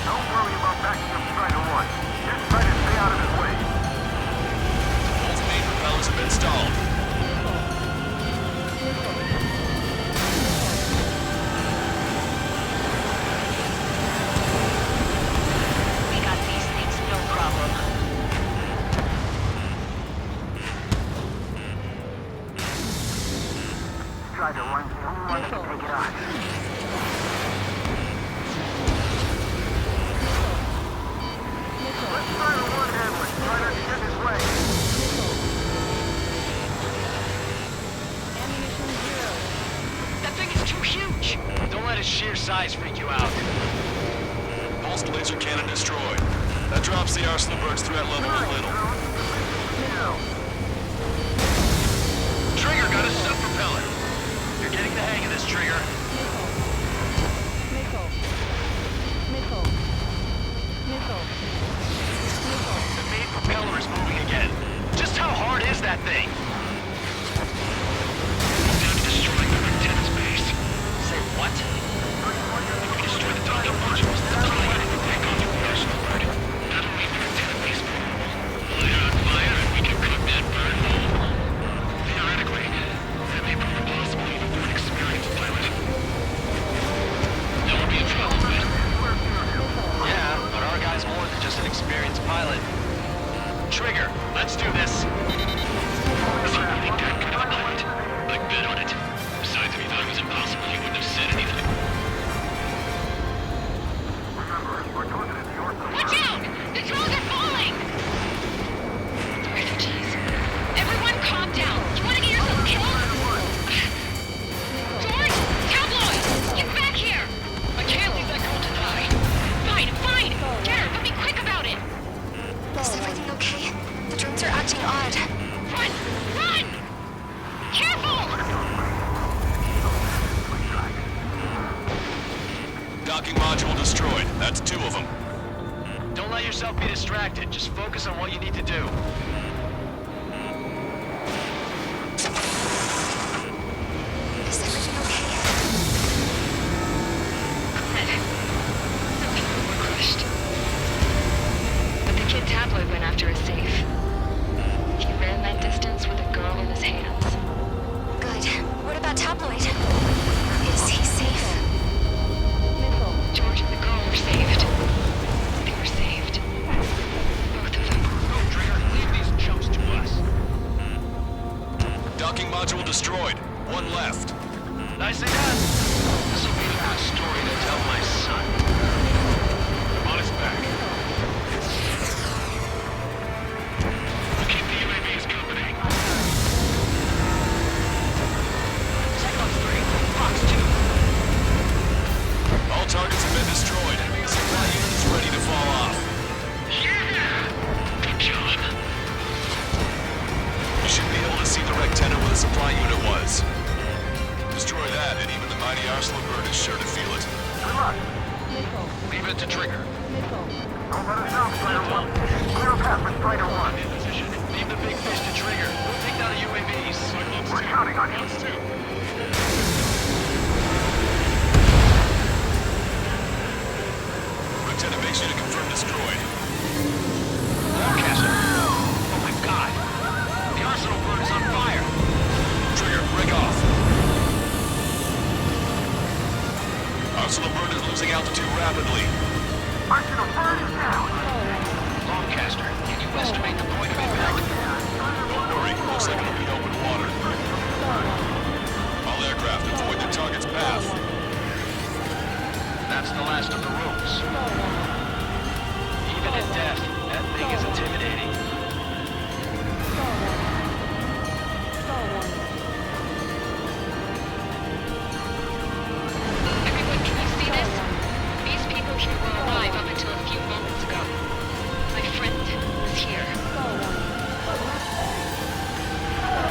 Don't worry about backing up Strider 1. Just try to stay out of his way. Both main propellers have been stalled. We got these things, no problem. Strider 1's the only one that can take it on. Let Strider 1 handle it. Try not to get in his way. That thing is too huge. Don't let its sheer size freak you out. Pulsed laser cannon destroyed. That drops the Arsenalberg's threat level a little. Trigger got a sub-propeller. You're getting the hang of this, Trigger. The main propeller is moving again. Just how hard is that thing? Down to destroying the antenna's base. Say what? If we destroy the Dundee modules, that's all I can take on the Arsenalberg. That'll leave the antenna base vulnerable. Light it on fire and we can cook that bird whole. Theoretically, that may prove a possibility for an experienced pilot. That would be a trouble, but... Yeah, but our guy's more than just an experienced pilot. Trigger, let's do this. So you think that could have happened? I'd bet on it. Besides, if he thought it was impossible, he wouldn't have said anything. Watch out! The drones are falling! Refugees. Everyone calm down. You want to get yourself killed? George! Tabloid! Get back here! I can't leave that girl to die. Fine, fine! Garrett, but be quick about it! Is everything okay? The drones are acting odd. Run! Run! Careful! Docking module destroyed. That's 2 of them. Don't let yourself be distracted. Just focus on what you need to do. Is everything okay? The people were crushed. But the kid Tabloid went after a safe. He ran that distance with a girl in his hands. Good. One left. Nicely done. This will be a good story to tell my son. Come on, it's back. Keep the UAVs company. Second 3, Fox 2. All targets have been destroyed. Supply unit is ready to fall off. Yeah! Good job. You should be able to see the rectenna where the supply unit was. Destroy that, and even the mighty Arsenal bird is sure to feel it. Good luck. Leave it to Trigger. Don't let us down, Strider 1. Clear a path for Strider 1. In position. Leave the big fish to Trigger. We'll take down the UAVs. We're counting on you. Lieutenant, make sure to confirm destroyed. Forecastle. Oh my god. The Arsenal bird is on fire. Trigger, break off. Arsenal bird is losing altitude rapidly. Arsenal bird is down. Longcaster, can you estimate the point of impact? Don't worry, looks like it'll be open water. All aircraft avoid the target's path. That's the last of the rooms. Even in death, that thing is intimidating. Everyone, can you see this? These people here were alive up until a few moments ago. My friend was here.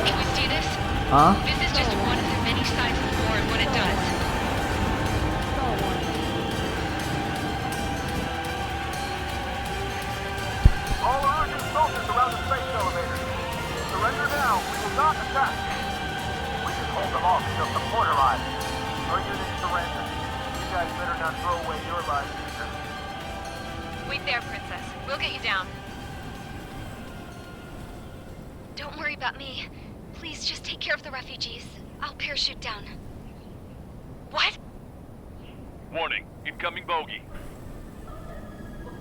Can you see this? Huh? This is just one of the many sides of war and what it does. All Erusian soldiers around the space elevator. Surrender now. We will not attack. We can hold them off until support arrives. Your units surrender. You guys better not throw away your lives either. Wait there, Princess. We'll get you down. Don't worry about me. Please just take care of the refugees. I'll parachute down. What? Warning. Incoming bogey.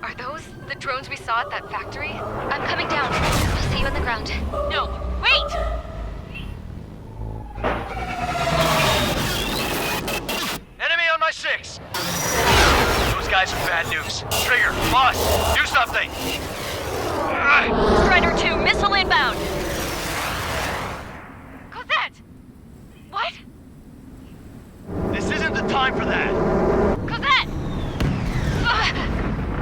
Are those the drones we saw at that factory? I'm coming down. I'll see you on the ground. No, wait! Enemy on my 6! Those guys are bad news. Trigger, boss, do something! Strider 2, missile inbound! Cosette! What? This isn't the time for that! Cosette!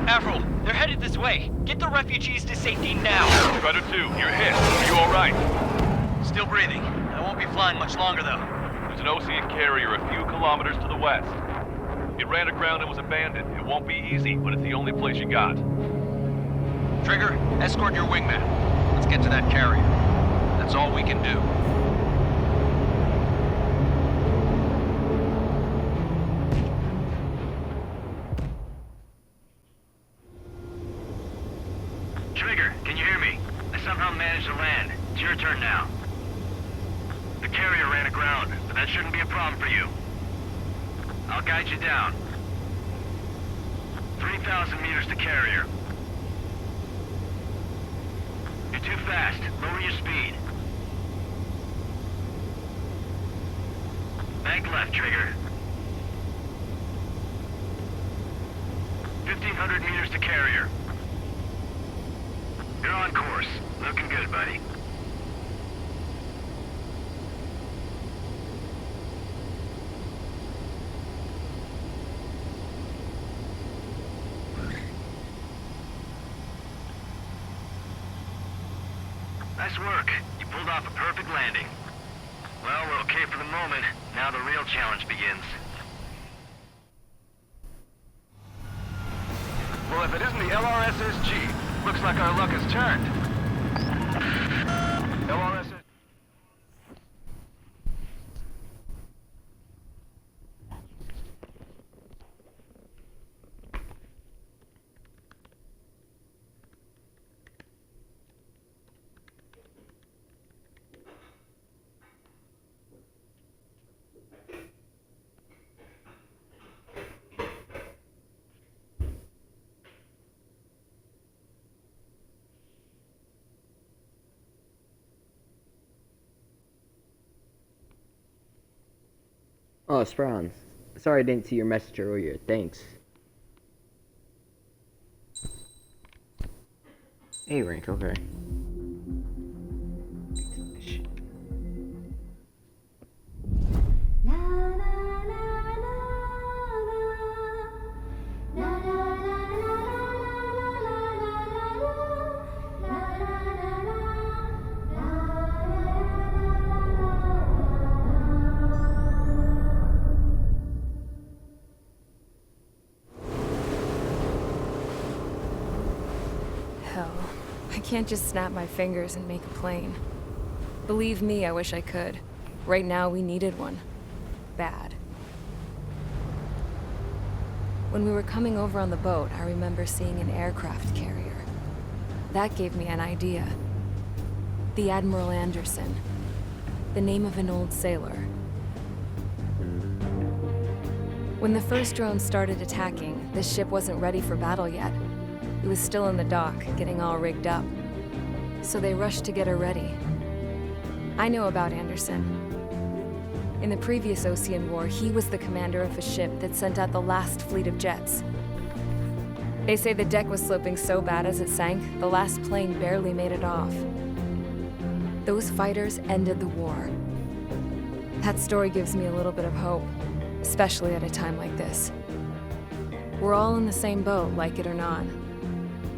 Avril, they're headed this way. Get the refugees to safety now. Strider 2, you're hit. Are you alright? Still breathing. I won't be flying much longer, though. There's an Osean carrier a few kilometers to the west. It ran aground and was abandoned. It won't be easy, but it's the only place you got. Trigger, escort your wingman. Let's get to that carrier. That's all we can do. Trigger, can you hear me? I somehow managed to land. It's your turn now. The carrier ran aground, but that shouldn't be a problem for you. I'll guide you down. 3,000 meters to carrier. You're too fast. Lower your speed. Bank left, Trigger. 1,500 meters to carrier. You're on course. Looking good, buddy. Nice work. You pulled off a perfect landing. Well, we're okay for the moment. Now the real challenge begins. Well, if it isn't the LRSSG, looks like our luck has turned. LRSSG... Oh, Sprons. Sorry I didn't see your message earlier. Thanks. A rank, okay. Hell, I can't just snap my fingers and make a plane. Believe me, I wish I could. Right now, we needed one. Bad. When we were coming over on the boat, I remember seeing an aircraft carrier. That gave me an idea. The Admiral Anderson. The name of an old sailor. When the first drone started attacking, the ship wasn't ready for battle yet. It was still in the dock, getting all rigged up. So they rushed to get her ready. I know about Anderson. In the previous Osean War, he was the commander of a ship that sent out the last fleet of jets. They say the deck was sloping so bad as it sank, the last plane barely made it off. Those fighters ended the war. That story gives me a little bit of hope, especially at a time like this. We're all in the same boat, like it or not.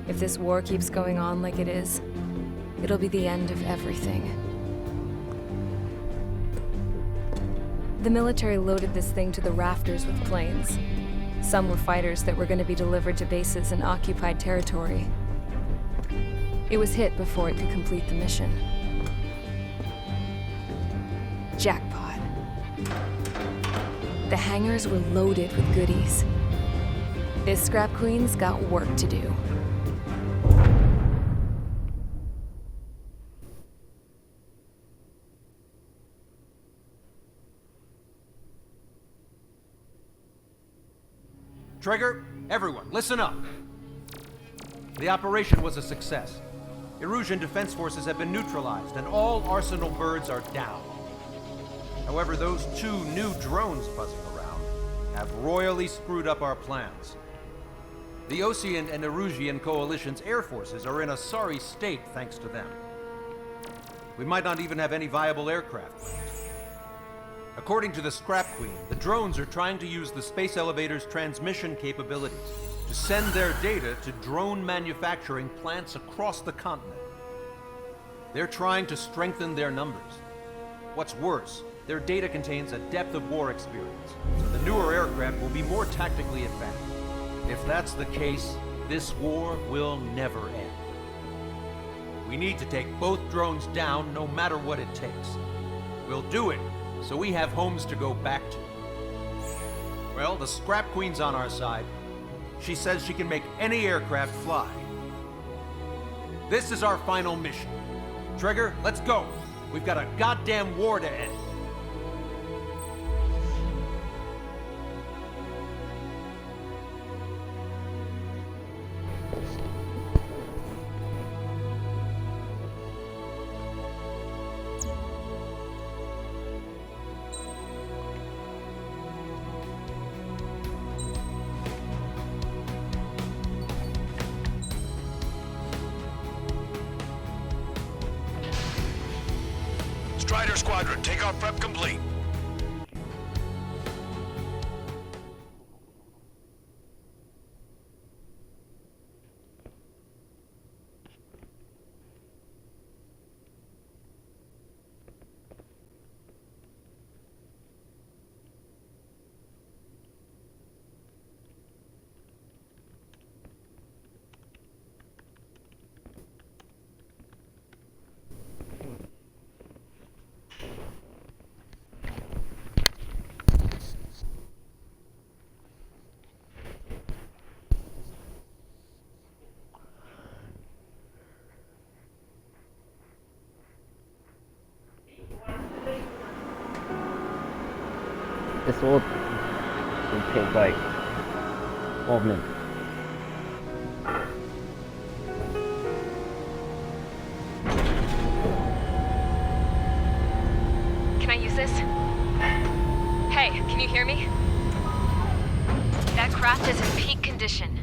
If this war keeps going on like it is, it'll be the end of everything. The military loaded this thing to the rafters with planes. Some were fighters that were going to be delivered to bases in occupied territory. It was hit before it could complete the mission. Jackpot. The hangars were loaded with goodies. This Scrap Queen's got work to do. Trigger, everyone, listen up. The operation was a success. Erusian defense forces have been neutralized, and all Arsenal birds are down. However, those 2 new drones buzzing around have royally screwed up our plans. The Osean and Erusian coalition's air forces are in a sorry state thanks to them. We might not even have any viable aircraft left. According to the Scrap Queen, the drones are trying to use the space elevator's transmission capabilities to send their data to drone manufacturing plants across the continent. They're trying to strengthen their numbers. What's worse, their data contains a depth of war experience, so the newer aircraft will be more tactically advanced. If that's the case, this war will never end. We need to take both drones down no matter what it takes. We'll do it so we have homes to go back to. Well, the Scrap Queen's on our side. She says she can make any aircraft fly. This is our final mission. Trigger, let's go. We've got a goddamn war to end. Strider Squadron, takeoff prep complete. This will take like 12 minutes. Can I use this? Hey, Okay, can you hear me? That craft is in peak condition.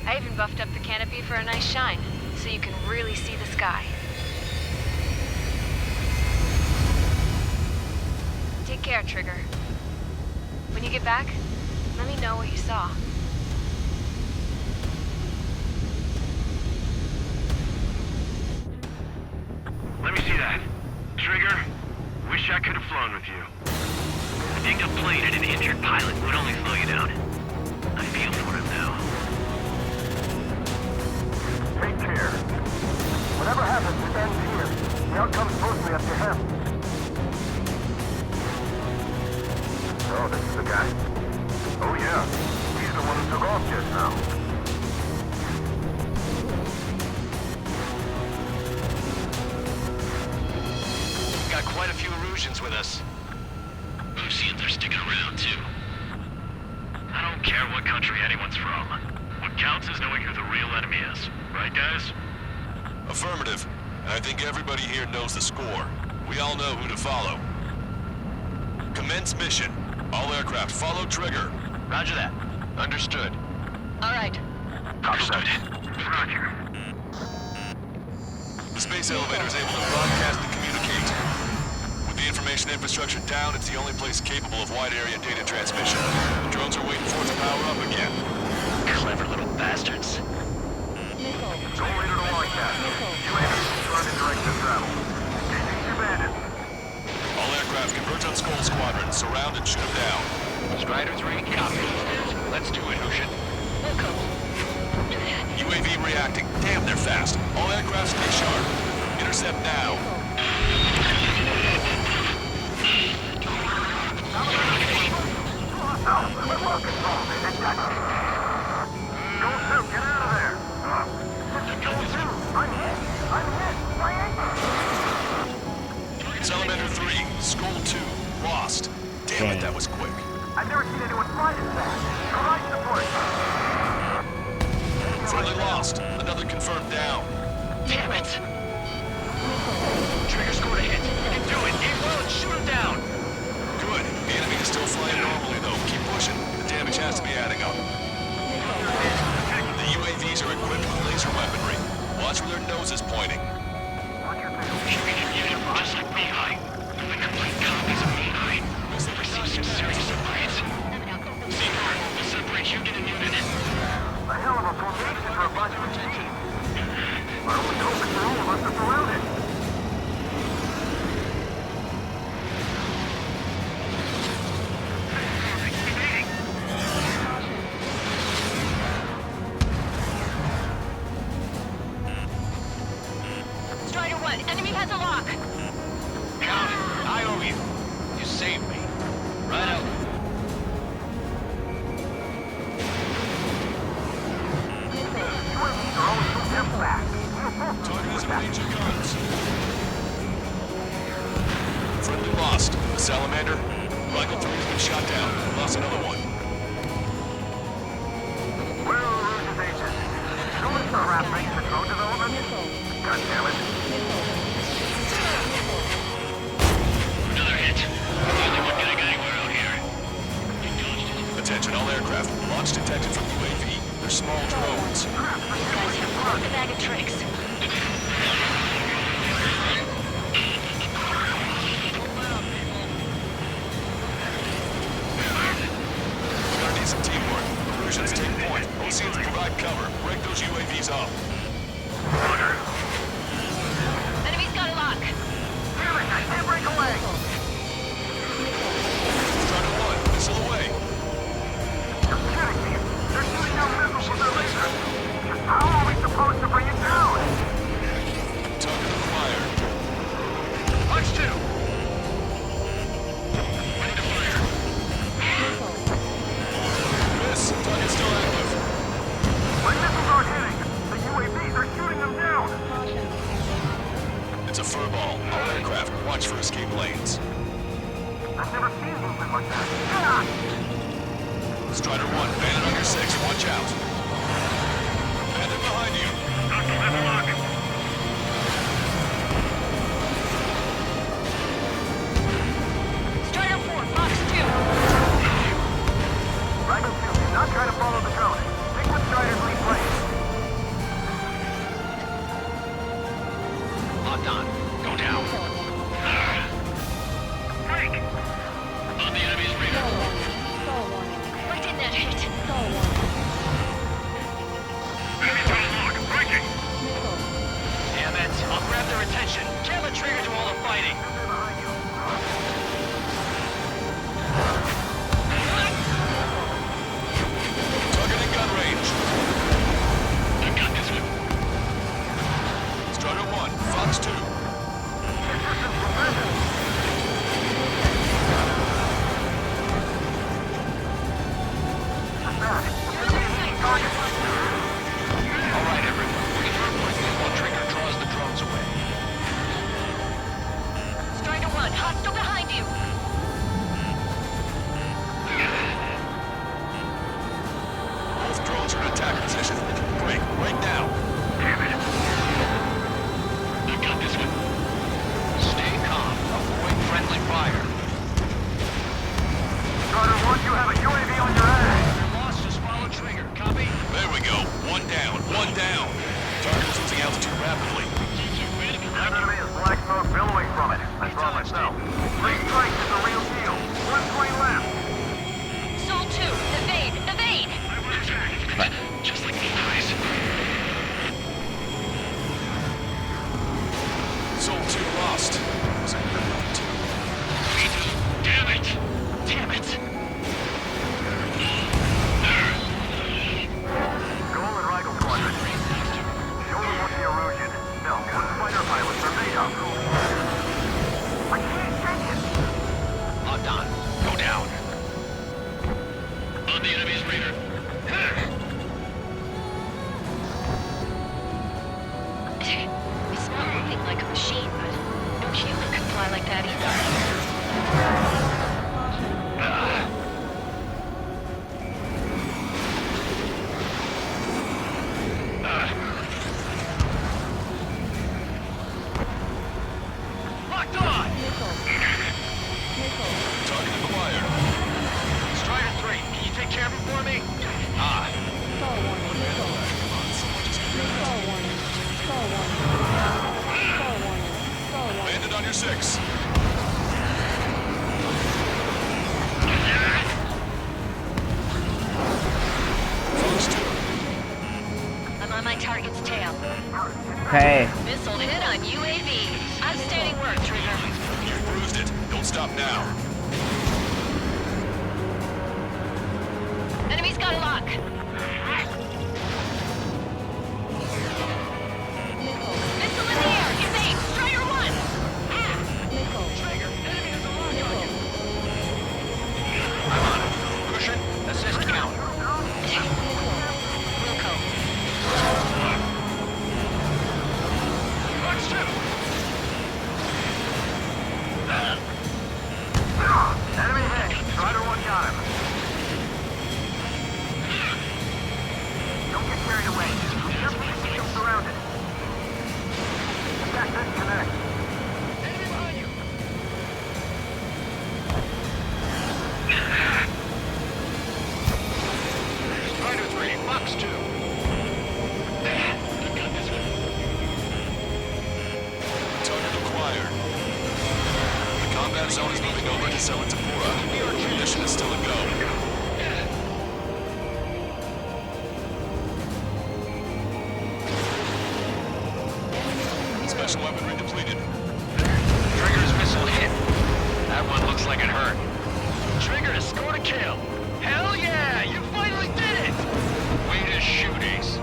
I even buffed up the canopy for a nice shine, so you can really see the sky. Take care, Trigger. When you get back, let me know what you saw. Let me see that. Trigger, wish I could have flown with you. I think a plane and an injured pilot would only slow you down. I feel for him now. Take care. Whatever happens, it ends here. The outcome's mostly up to him. Oh, this is the guy. Oh, yeah. He's the one who took off just now. We've got quite a few Erusians with us. Erusians are sticking around, too. I don't care what country anyone's from. What counts is knowing who the real enemy is. Right, guys? Affirmative. And I think everybody here knows the score. We all know who to follow. Commence mission. All aircraft follow Trigger. Roger that. Understood. All right. Understood. Roger. The space elevator is able to broadcast and communicate. With the information infrastructure down, it's the only place capable of wide-area data transmission. The drones are waiting for it to power up again. Clever little bastards. Go later to Logcast. UAVs trying to direct the travel. Engaging your bandits. All aircraft converge on Skull Squadron. Surround and shoot them down. Strider 3, copy. Let's do it, Hushin. UAV reacting. Damn, they're fast. All aircraft stay sharp. Intercept now. Go, get out of there! I'm hit! Salamander 3, Skull 2, lost. Damn it, that was quick. I've never seen anyone fly this fast. Provide support. Friendly lost. Another confirmed down. Damn it! Trigger scored a hit. You can do it. Aim well and shoot him down. Good. The enemy is still flying normally, though. Keep pushing. The damage has to be adding up. The UAVs are equipped with laser weaponry. Watch where their nose is pointing. Just like Mihai. The complete copies of Mihai. They've received some serious upgrades. Senior, we'll separate Hugin and Newton. A hell of a formation for a bunch of machines. Our only hope is for all of us to surround it. Strider 1, enemy has a lock. Count it. I owe you. You saved me. Right out. UAVs are always so damn fast. Target is in range of guns. Friendly lost. The Salamander. Rifle 3 has been shot down. Lost another one. Where are Rouge's agents? Who is the rat making the drone development? God damn it. Another hit. The only one getting anywhere out here. You dodged it. Attention all aircraft. Launch detected from UAV. They're small drones. The bag of tricks. We're gonna need some teamwork. Erusians take point. Oseans provide cover. Break those UAVs up. Enemy's got a lock. Damn it, I can't break away. Strider 1, missile away. You're kidding me. They're shooting down missiles with their lasers. How are we supposed to bring it down? Target acquired. Punch 2. Ready to fire. Miss. Target still active. My missiles aren't hitting. The UAVs are shooting them down. It's a furball. All aircraft, watch for escape lanes. I've never seen movement like that. Ah! Strider 1, Bandit under 6, watch out. Bandit behind you. Strider attack position. Break, right now. Damn it. I got this one. Stay calm. Avoid friendly fire. Carter 1, you have a UAV on your ass. You're lost. Just follow trigger. Copy? There we go. One down, one down. Target is losing altitude rapidly. That enemy is black smoke billowing from it. I saw it myself. 3 strikes is the real deal. 120 left. Sol 2, evade! Evade! Just like the eyes. Soul 2 lost. Second round 2. Damn it! Damn it! Goal and Rigel Quadrant. Show them what the erosion. No, what fighter pilots are made of. I can't take it. Locked on. Go down. On the enemy's radar. It's not moving like a machine, but no human could fly like that either. Locked on! Target acquired. Strider 3, can you take care of him for me? Landed on your 6. Fox 2. I'm on my target's tail. Okay. Missile hit on UAV. Outstanding work, Trigger. You bruised it. Don't stop now. Enemy's got a lock. Missile in the air. Evade. Strider 1. Trigger, enemy has a lock on you. I'm on it. Cushion, assist count. Wilco. Fox 2. Enemy hit. Strider 1 got him. Don't get carried away. Your position is surrounded. Attack this connect. Enemy behind you. Strider 3, Fox 2. Target acquired. The combat zone is moving over to Selatapura. Mission is still a go. Special weaponry depleted. Trigger's missile hit. That one looks like it hurt. Trigger has scored a kill. Hell yeah! You finally did it! Way to shoot, Ace.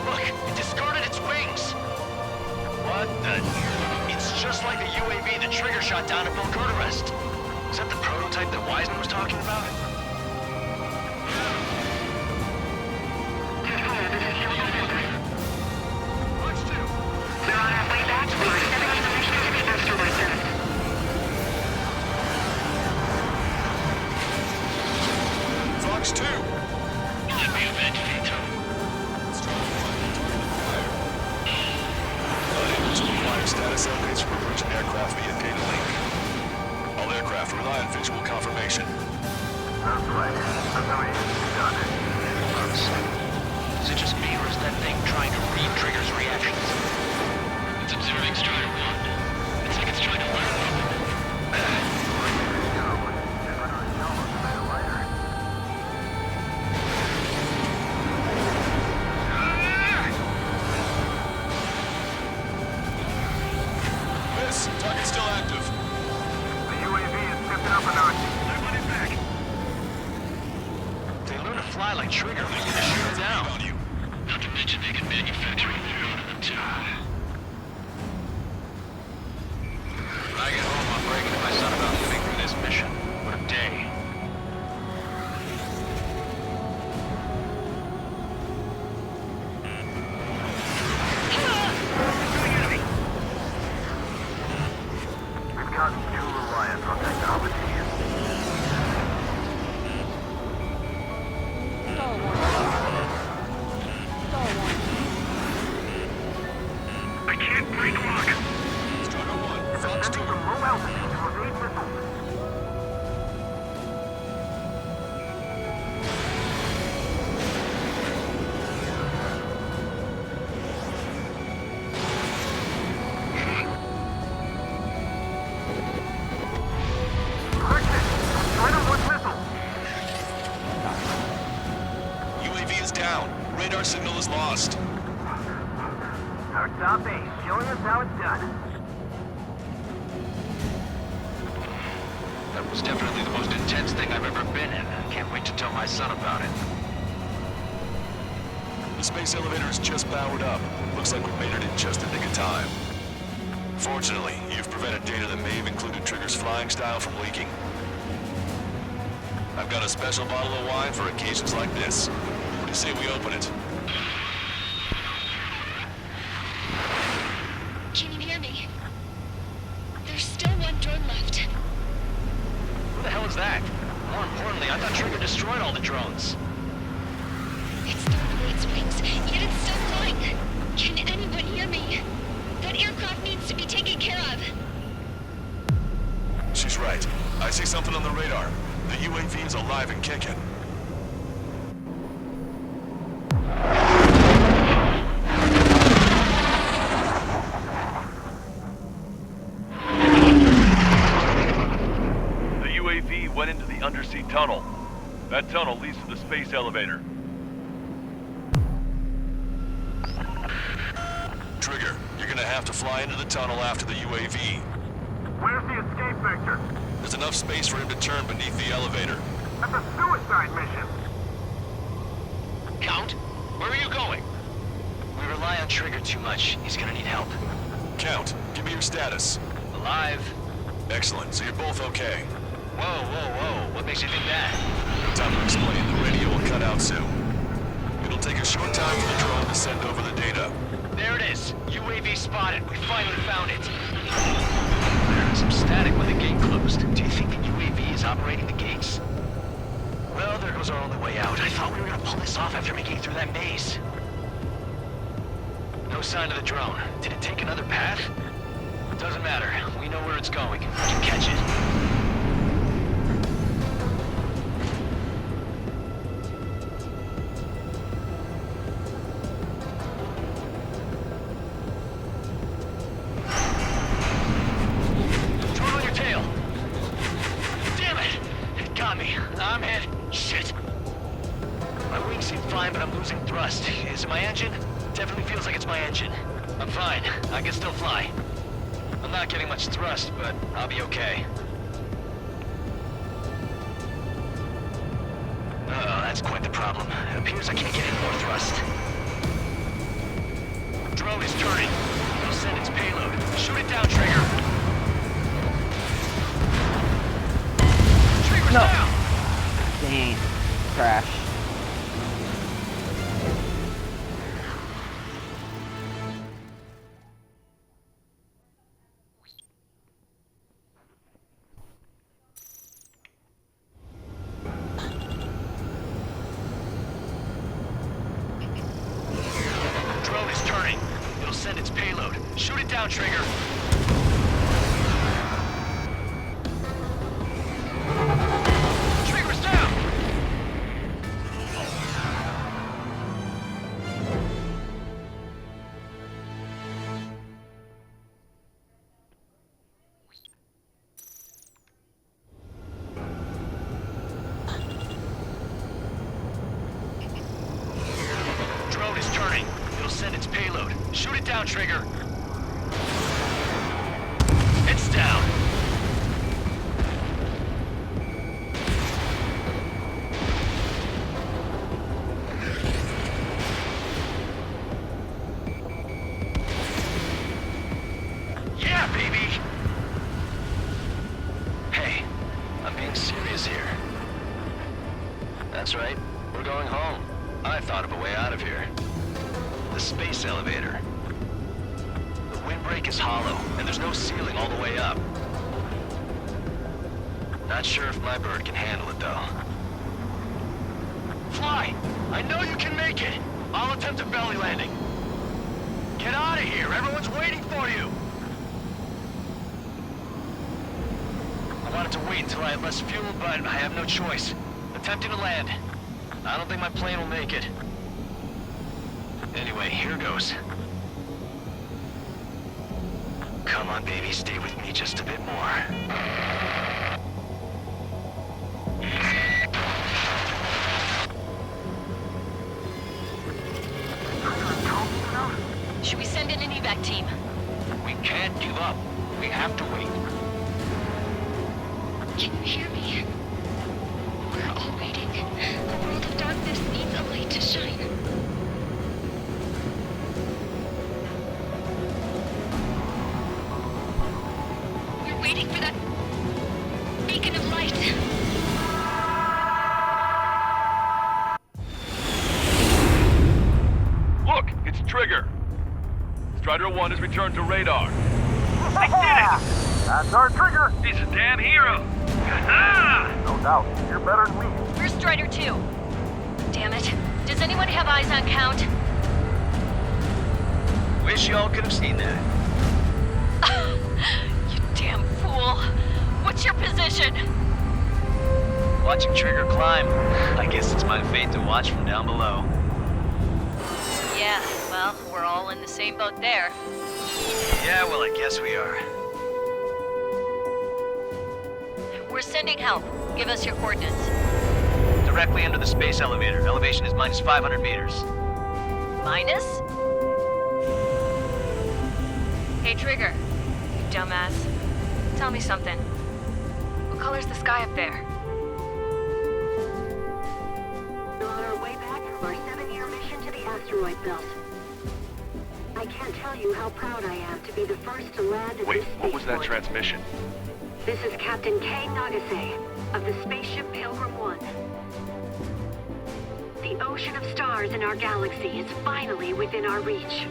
Look, it discarded its wings. What the? It's just like the UAV that Trigger shot down at Volcodorest. Is that the prototype that Wiseman was talking about? Fox 2. They're on our way back. We're stepping into the mission to be faster myself. Fox 2. Let me avenge Vito. Unable to acquire status updates from approaching aircraft via data link. All aircraft rely on visual confirmation. That's right. That's how it is. Got it. Is it just me, or is that thing trying to read Trigger's reactions? It's observing Strider 1. It's like it's trying to learn from it. Miss, target still active. The UAV is stepping up a notch. They're running back. They learn to fly like Trigger. We need to shoot them down. On you. Not to mention they can manufacture their own of them too. When I get home, I'm bragging to my son about living through this mission. What a day. radar signal is lost. Our top ace, showing us how it's done. That was definitely the most intense thing I've ever been in. I can't wait to tell my son about it. The space elevator is just powered up. Looks like we made it in just the nick of time. Fortunately, you've prevented data that may have included Trigger's flying style from leaking. I've got a special bottle of wine for occasions like this. What do you say we open it? Can you hear me? There's still one drone left. Who the hell is that? More importantly, I thought Trigger destroyed all the drones. It's thrown away its wings, yet it's still flying. Can anyone hear me? That aircraft needs to be taken care of. She's right. I see something on the radar. The UAV is alive and kicking. The UAV went into the undersea tunnel. That tunnel leads to the space elevator. Trigger, you're gonna have to fly into the tunnel after the UAV. Where's the escape vector? There's enough space for him to turn beneath the elevator. That's a suicide mission. Count, where are you going? We rely on Trigger too much. He's gonna need help. Count, give me your status. Alive. Excellent, so you're both okay. Whoa, whoa, whoa. What makes you think that? No time to explain, the radio will cut out soon. It'll take a short time for the drone to send over the data. There it is. UAV spotted. We finally found it. There's some static when the gate closed. Do you think the UAV is operating the gates? Well, there goes our only way out. I thought we were gonna pull this off after making it through that maze. No sign of the drone. Did it take another path? Doesn't matter. We know where it's going. We can catch it. I'm hit. Shit. My wings seem fine, but I'm losing thrust. Is it my engine? Definitely feels like it's my engine. I'm fine. I can still fly. I'm not getting much thrust, but I'll be okay. Uh-oh, that's quite the problem. It appears I can't get any more thrust. Drone is turning. It'll send its payload. Shoot it down, Trigger. Trigger's down! Dang. Crash. Drone is turning. It'll send its payload. Shoot it down, Trigger. Trigger's down! Drone is turning. It'll send its payload. Shoot it down, Trigger. It's down. Yeah, baby! Hey, I'm being serious here. That's right. We're going home. I thought of a way out of here. The space elevator. The windbreak is hollow, and there's no ceiling all the way up. Not sure if my bird can handle it, though. Fly! I know you can make it! I'll attempt a belly landing. Get out of here! Everyone's waiting for you! I wanted to wait until I had less fuel, but I have no choice. Attempting to land. I don't think my plane will make it. Anyway, here goes. Come on, baby, stay with me just a bit more. team. We can't give up. We have to wait. Can you hear me? We're all waiting. The world of darkness needs a light to shine. We're waiting for that beacon of light. Look, it's Trigger. Strider 1 has returned to radar. I did it! That's our Trigger! He's a damn hero! No doubt, you're better than me. We're Strider 2. Damn it. Does anyone have eyes on Count? Wish y'all could have seen that. You damn fool. What's your position? Watching Trigger climb. I guess it's my fate to watch from down below. Yeah, well, we're all in the same boat there. Yeah, well, I guess we are. We're sending help. Give us your coordinates. Directly under the space elevator. Elevation is minus 500 meters. Minus? Hey, Trigger. You dumbass. Tell me something. What color's the sky up there? We're on our way back from our 7-year mission to the asteroid belt. I can't tell you how proud I am to be the first to land at Wait, this what was that spaceport. transmission? This is Captain Kay Nagase of the spaceship Pilgrim 1. The ocean of stars in our galaxy is finally within our reach.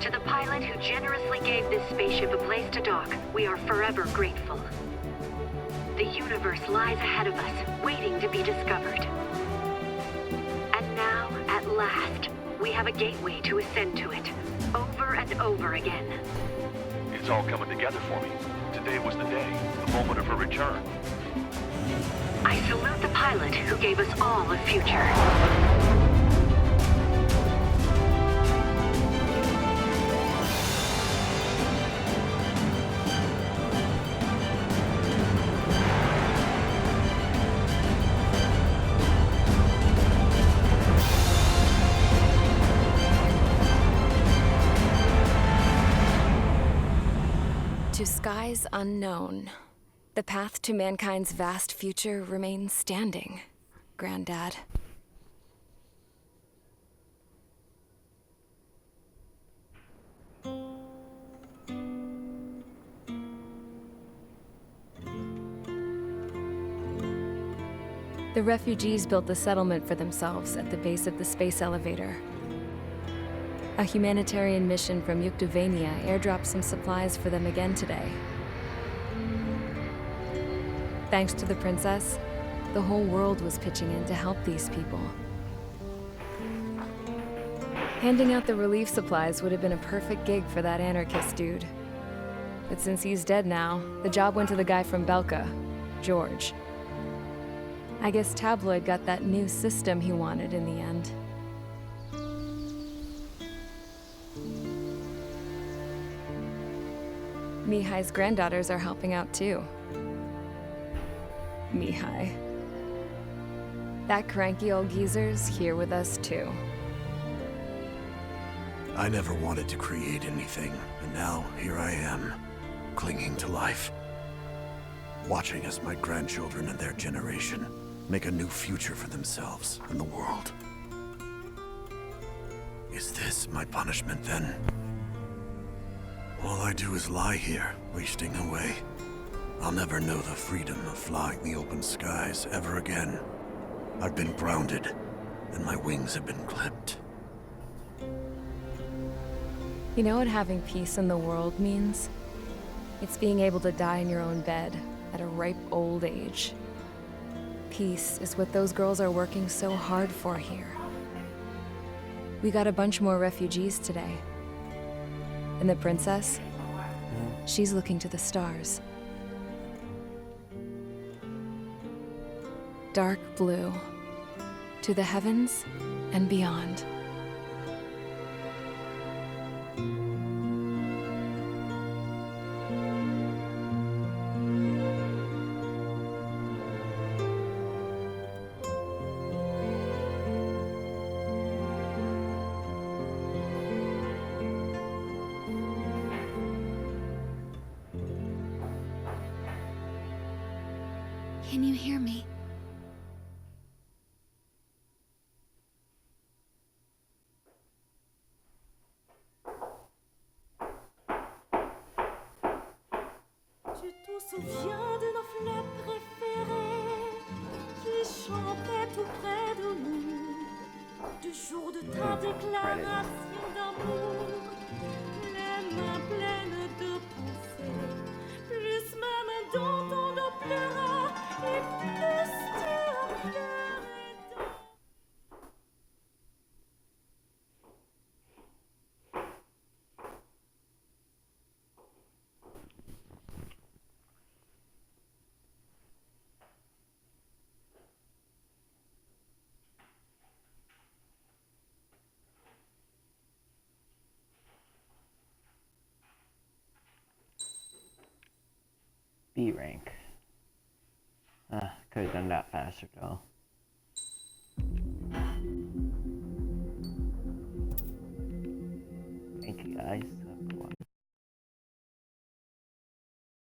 To the pilot who generously gave this spaceship a place to dock, we are forever grateful. The universe lies ahead of us, waiting to be discovered. And now, at last, we have a gateway to ascend to it, over and over again. It's all coming together for me. Today was the day, the moment of her return. I salute the pilot who gave us all a future. To skies unknown, the path to mankind's vast future remains standing, Granddad. The refugees built the settlement for themselves at the base of the space elevator. A humanitarian mission from Yuktovania airdropped some supplies for them again today. Thanks to the princess, the whole world was pitching in to help these people. Handing out the relief supplies would have been a perfect gig for that anarchist dude. But since he's dead now, the job went to the guy from Belka, George. I guess Tabloid got that new system he wanted in the end. Mihai's granddaughters are helping out too. Mihai. That cranky old geezer's here with us too. I never wanted to create anything, and now here I am, clinging to life. Watching as my grandchildren and their generation make a new future for themselves and the world. Is this my punishment then? All I do is lie here, wasting away. I'll never know the freedom of flying the open skies ever again. I've been grounded, and my wings have been clipped. You know what having peace in the world means? It's being able to die in your own bed at a ripe old age. Peace is what those girls are working so hard for here. We got a bunch more refugees today. And the princess? She's looking to the stars. Dark blue. To the heavens and beyond. Can you hear me? Tu te souviens de nos fleurs préférées qui chantaient tout près de nous, du jour de ta déclaration d'amour, les mains pleines de pensées, plus même dans ton dos pleura et plus tu en pleurais dans... B rank. Could have done that faster though.